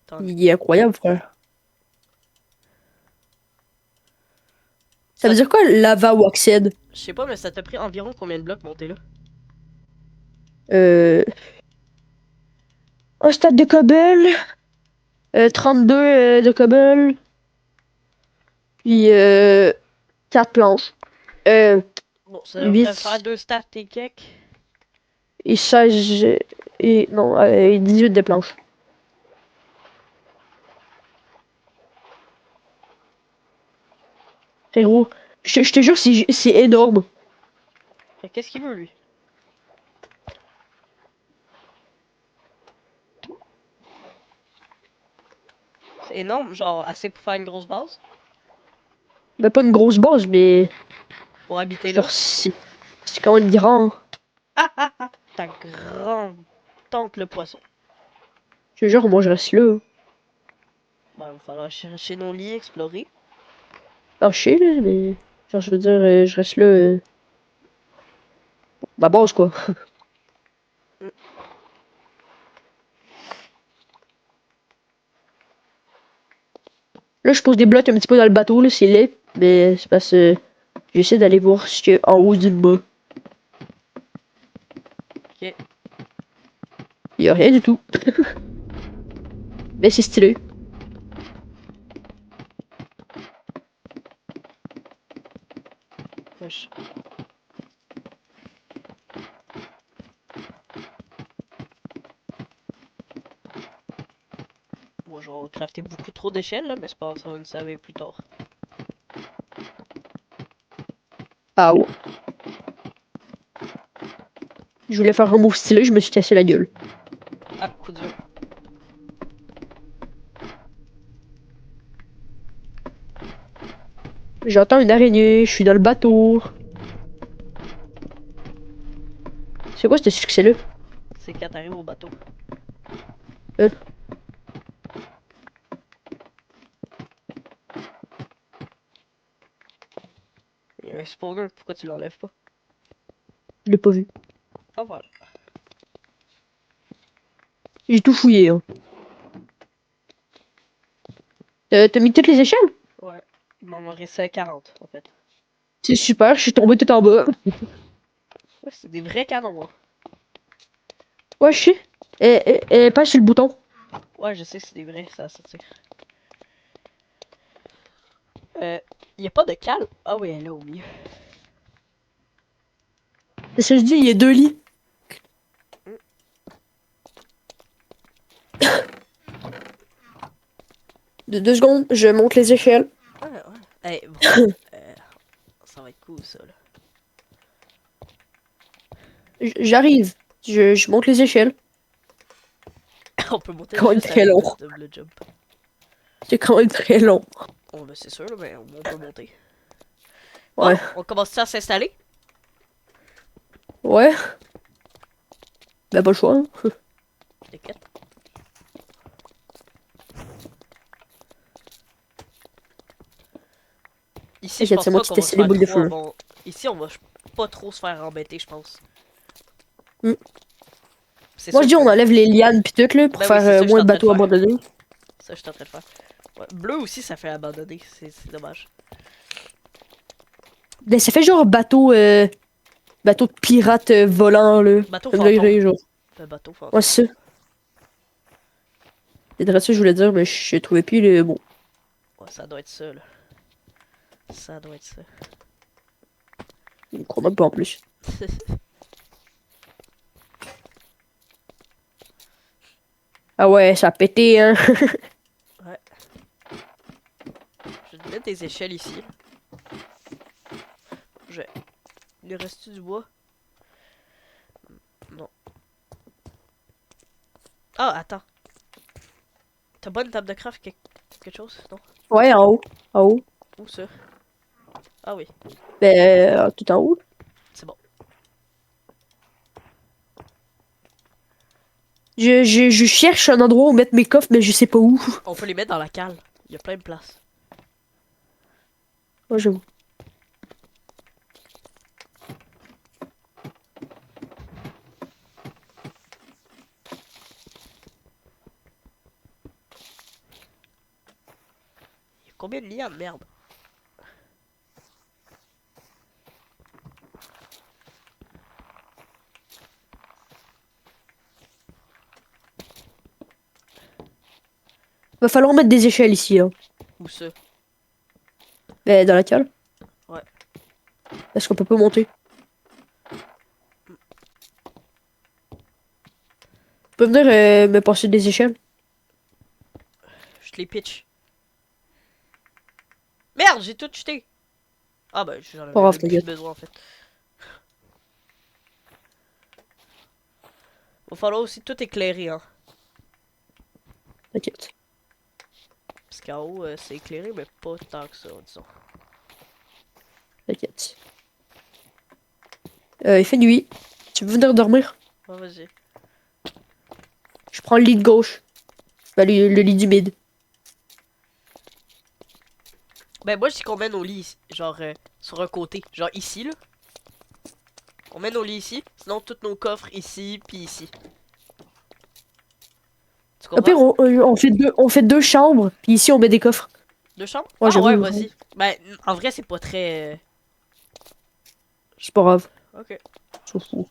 Tant mieux. Il est incroyable, frère. Ça Ça- veut dire quoi, lava waxed? Je sais pas, mais ça t'a pris environ combien de blocs monter là? Euh... Un stade de cobble. 32 de cobble. Puis 4 planches. Euh, Bon, ça devrait faire 8 2 stats et quelques. et 16 et non, et 18 de planches. Frérot, je te jure, c'est énorme. Fait qu'est-ce qu'il veut lui? C'est énorme, genre assez pour faire une grosse base. Ben, pas une grosse base, mais Pour habiter là. genre, c'est quand même grand. Ah ah ah! Ta grande tante le poisson. Je te jure, moi je reste là. Bah, il va falloir chercher nos lits, explorer. Ah, je sais, là, mais. Genre, je veux dire, je reste là. Ma base, quoi. Là, je pose des blocs un petit peu dans le bateau, là, c'est laid. Mais c'est parce que j'essaie d'aller voir ce qu'il y a en haut du mât. Ok. Il y a rien du tout. Mais c'est stylé. Wesh. Moi, je vais crafter beaucoup trop d'échelles, là, mais c'est pas grave, ça va nous servir plus tard. Ah ouais. Je voulais faire un move stylé, je me suis cassé la gueule. Ah, coup dur. J'entends une araignée, je suis dans le bateau. C'est quoi ce succès-là? C'est quand t'arrives au bateau. Euh, Il y a un spawner, pourquoi tu l'enlèves pas? je l'ai pas vu. Ah, voilà. J'ai tout fouillé, hein. T'as mis toutes les échelles? Ouais. Il m'en restait 40, en fait. C'est super, je suis tombé tout en bas. Ouais, c'est des vrais canons, hein. Ouais, je sais. Pas sur le bouton. Ouais, je sais, c'est des vrais, ça tire. Y a pas de cale? Ah oui, elle est là au milieu. C'est ça que je dis, il y a 2 lits. De 2 secondes, je monte les échelles. Ouais, ouais. Hey, bon, ça va être cool, ça, là. J'arrive. Je monte les échelles. On peut monter Quand même juste très avec long. le double jump. C'est quand même très long. Oh, ben c'est sûr, là, mais on peut monter. Ouais. Bon, on commence à s'installer? Ouais. Ben, pas le choix. Hein. T'inquiète. Ici, je T'inquiète, pense c'est moi pas qui qu'on va se testais les faire boules de trop feu. bon. Ici, on va pas trop se faire embêter, je pense. Mm. C'est Moi, sûr je dis, on que... enlève les lianes pis tout, là, pour Ben oui, faire c'est ça que je suis moins en de train de bateaux faire. abandonnés. Ça, je suis en train de faire. Ouais. Bleu aussi, ça fait abandonner. C'est dommage. Ben, ça fait genre bateau de pirate volant, là. Bateau Comme degré, fantôme. genre. Le bateau Ouais, fantôme. c'est ça. C'est vrai ça que je voulais dire, mais je trouvais plus le mot. Ouais, ça doit être ça, là. Ça doit être ça. Je ne crois même pas en plus. Ah ouais, ça a pété, hein. Ouais. Je vais te mettre des échelles ici. Je... Il reste du bois? Non. Ah, attends. T'as pas une table de craft quelque chose? Non? Ouais, en haut. En haut. Où ça? Ah oui, Ben, tout en haut. c'est bon. Je cherche un endroit où mettre mes coffres, mais je sais pas où. On peut les mettre dans la cale. Il y a plein de place. Ouais, j'avoue. Il y a combien de lianes, merde? Va falloir mettre des échelles ici, hein. Où ça? Ben, dans la cale. Ouais. Parce qu'on peut pas monter. Tu peux venir me passer des échelles? Je te les pitch. Merde, j'ai tout jeté! Ah bah, j'en Pas avais grave, même plus t'inquiète. besoin en fait. Va falloir aussi tout éclairer, hein. T'inquiète. Parce qu'en haut, c'est éclairé, mais pas tant que ça, disons. T'inquiète. Il fait nuit. Tu veux venir dormir? Ouais, vas-y. Je prends le lit de gauche. Ben, le lit du mid. Ben, moi, je dis qu'on mène au lit, genre, sur un côté. Genre ici, là. On mène au lit ici. Sinon, tous nos coffres ici, puis ici. Tu Au pire, comprends? on fait deux chambres, puis ici on met des coffres. Deux chambres? Ouais, Ah ouais, j'avoue, vas-y. Ben, en vrai, c'est pas très... c'est pas grave. Ok. Je m'en fous.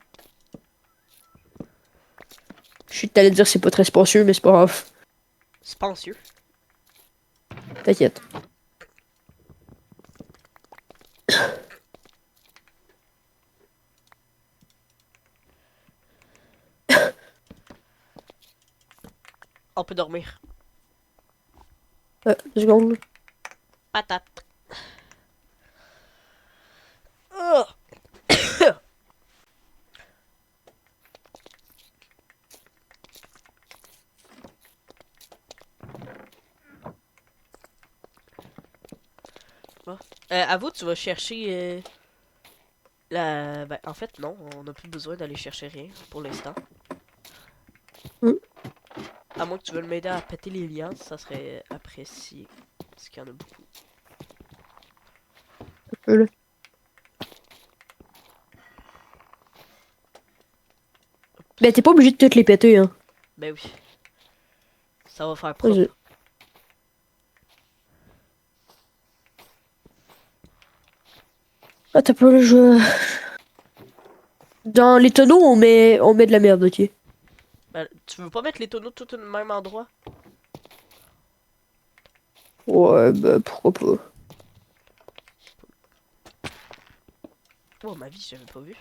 Je suis allé dire c'est pas très spacieux, mais c'est pas grave. Spancieux. T'inquiète. On peut dormir. 2 secondes. Patate. Oh! Bon. À vous, tu vas chercher... la... Ben, en fait, non. On n'a plus besoin d'aller chercher rien pour l'instant. Hum, À moins que tu veuilles m'aider à péter les liens, ça serait apprécié. Parce qu'il y en a beaucoup. un peu, là. Ben, t'es pas obligé de toutes les péter, hein. Ben oui. Ça va faire Vas-y. propre. Ah, t'as pas le jeu. Dans les tonneaux, on met de la merde, ok. Ben, tu veux pas mettre les tonneaux tous au même endroit? Ouais, bah, pourquoi pas. Oh, ma vie, j'avais pas vu.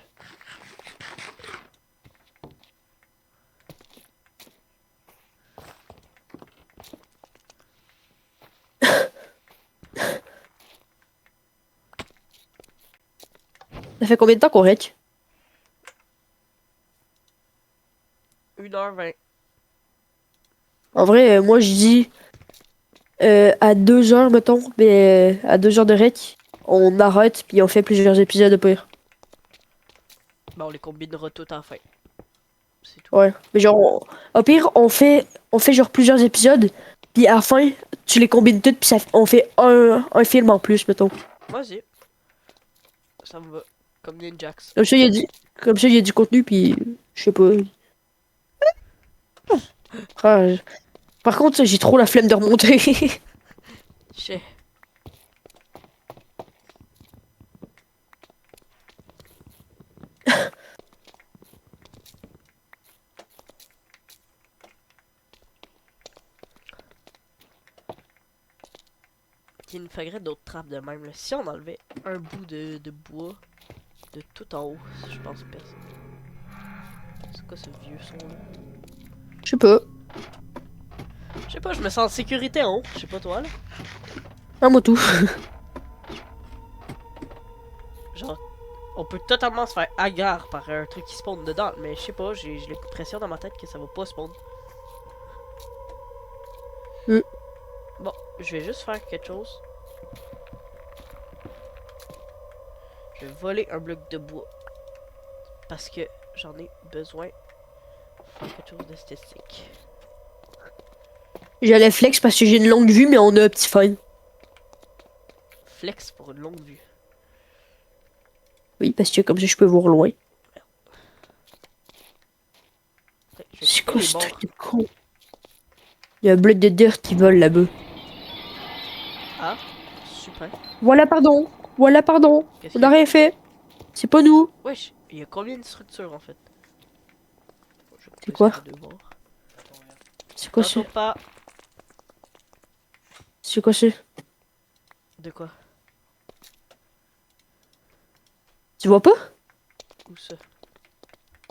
Ça fait combien de temps qu'on rec? 1h20. En vrai, moi, je dis à 2 heures, mettons, mais à 2 heures de rec, on arrête, puis on fait plusieurs épisodes de pire. Ben, on les combinera tout à la fin. C'est tout. Ouais. Mais genre, au pire, on fait genre plusieurs épisodes, puis à la fin, tu les combines toutes, puis on fait un film en plus, mettons. Vas-y. Ça me va. Comme Ninjax. Comme ça, comme ça, il y a du contenu, puis je sais pas. Ah, par contre, j'ai trop la flemme de remonter. Chais. qu'il nous faudrait d'autres trappes de même. Là. Si on enlevait un bout de bois de tout en haut, je pense personne. C'est quoi ce vieux son là? Je sais pas. Je sais pas, je me sens en sécurité en haut. Je sais pas toi là. Ah, moi tout. Genre, on peut totalement se faire agarre par un truc qui spawn dedans, mais je sais pas, j'ai l'impression dans ma tête que ça va pas spawn. Mm. Bon, je vais juste faire quelque chose. Je vais voler un bloc de bois. Parce que j'en ai besoin pour faire quelque chose d'esthétique. J'allais flex parce que j'ai une longue vue, mais on a un petit fun. Flex pour une longue vue. Oui, parce que comme ça, je peux voir loin. Ouais, je vais C'est couper quoi les ce bords. truc de con? Il y a un bloc de dirt qui vole là-bas. Ah, super. Voilà, pardon. Voilà, pardon. Qu'est-ce On qu'il y n'a a? rien fait. C'est pas nous. Wesh, il y a combien de structures en fait? Je vais C'est couper quoi? ça de deux bords. C'est quoi ça? Tantôt pas. C'est quoi ça? De quoi? Tu vois pas? Où ça?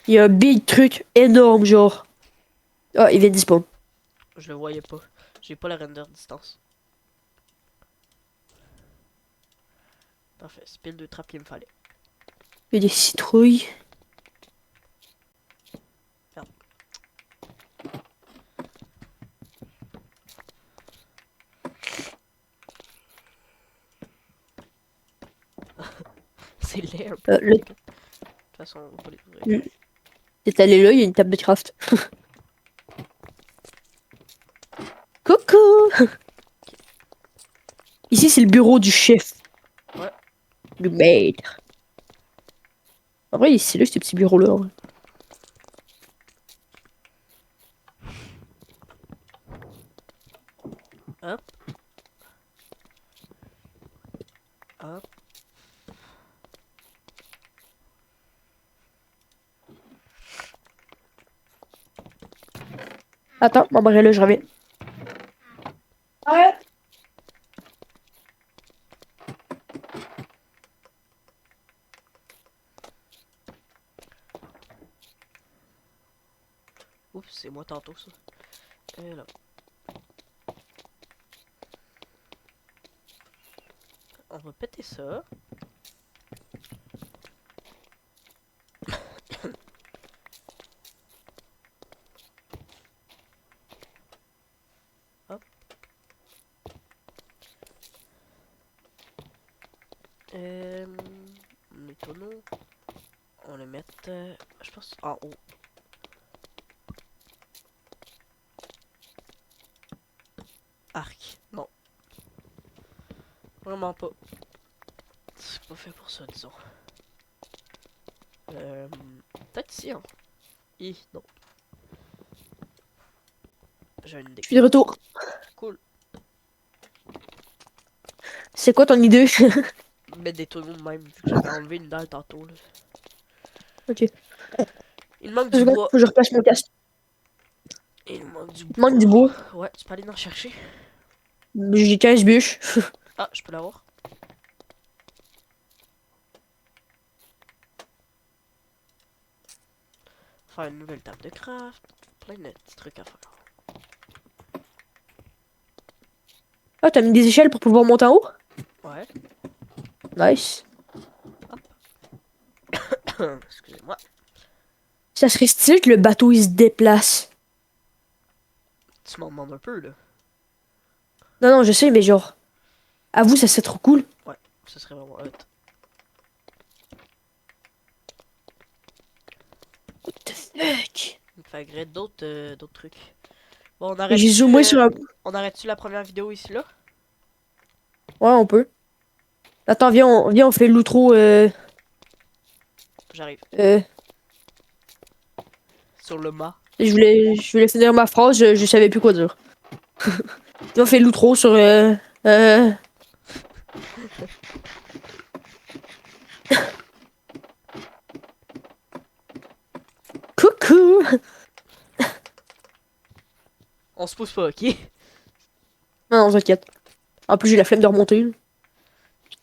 Il y a un big truc énorme, genre. Ah, il vient de spawn. Je le voyais pas. J'ai pas la render distance. Parfait, c'est pile de trappes qu'il me fallait. Il y a des citrouilles. C'est laid un peu. Le... De toute façon, on va pas les ouvrir. T'es allé là, il y a une table de craft. Coucou! Ici, c'est le bureau du chef. Ouais. Du maître. En vrai, c'est là, ce petit bureau-là. Ouais. Hop. Hop. Attends, m'embarrer là, je reviens. Arrête! Oups, c'est moi tantôt ça. Et là. On va péter ça. Hop. Les tonneaux. On les met, je pense, en haut. Arc. Non. Vraiment pas. C'est pas fait pour ça, disons. Peut-être ici, hein. Non. J'ai une idée. Je suis de retour. Cool. C'est quoi ton idée? Mettre des tonneaux de même, vu que j'avais enlevé une dalle tantôt, là. Ok. Il manque Deux du secondes, bois. faut que je replace mon casque. Il manque du Il bois. manque du bois. Ouais, tu peux aller en chercher. J'ai 15 bûches. Ah, je peux l'avoir. Faire une nouvelle table de craft. Plein de petits trucs à faire. Ah, t'as mis des échelles pour pouvoir monter en haut? Ouais. Nice. Excusez-moi. Ça serait stylé que le bateau il se déplace. Tu m'en demandes un peu, là. Non, non, je sais, mais genre. Avoue, ça serait trop cool. Ouais, ce serait vraiment hot. What the fuck? Il me faudrait d'autres trucs. Bon, J'ai zoomé sur un. on arrête-tu la première vidéo ici, là? Ouais, on peut. Attends, viens, on fait l'outro. J'arrive. Euh, Sur le mât. je voulais finir ma phrase, je savais plus quoi dire. Viens, on fait l'outro sur. Coucou! On se pousse pas, ok? Non, non, t'inquiète. En plus, j'ai la flemme de remonter. Là.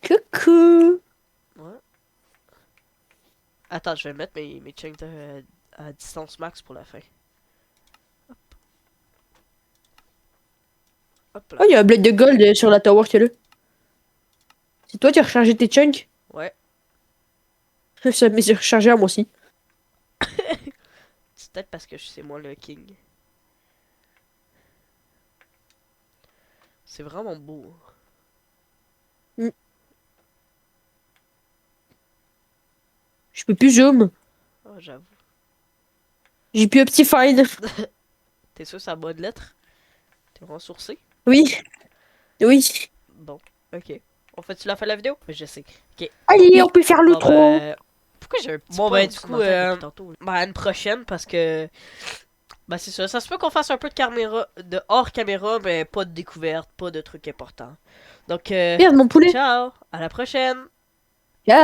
Coucou! Ouais. Attends, je vais mettre mes chunks à distance max pour la fin. Hop. Hop là. Oh, il y a un blade de gold sur la tower qu'il y a là. C'est toi qui as rechargé tes chunks? Ouais. Ça m'est rechargé à moi aussi. C'est peut-être parce que c'est moi le king. C'est vraiment beau. Mm. Je peux plus zoom. Oh, j'avoue. J'ai plus un petit find. T'es sûr c'est la bonne lettre? T'es vraiment sourcé? Oui. Oui. Bon, ok. On fait-tu la fin de la vidéo? Je sais. Ok. Allez, on peut faire le Bon, 3. ben... Pourquoi j'ai un petit Bon, point ben, du du coup, coup, tantôt? Ben, à une prochaine, parce que... Ben, c'est ça. Ça se peut qu'on fasse un peu de caméra, de hors caméra, mais pas de découverte, pas de trucs importants. Donc, Merde, mon poulet. ciao! À la prochaine!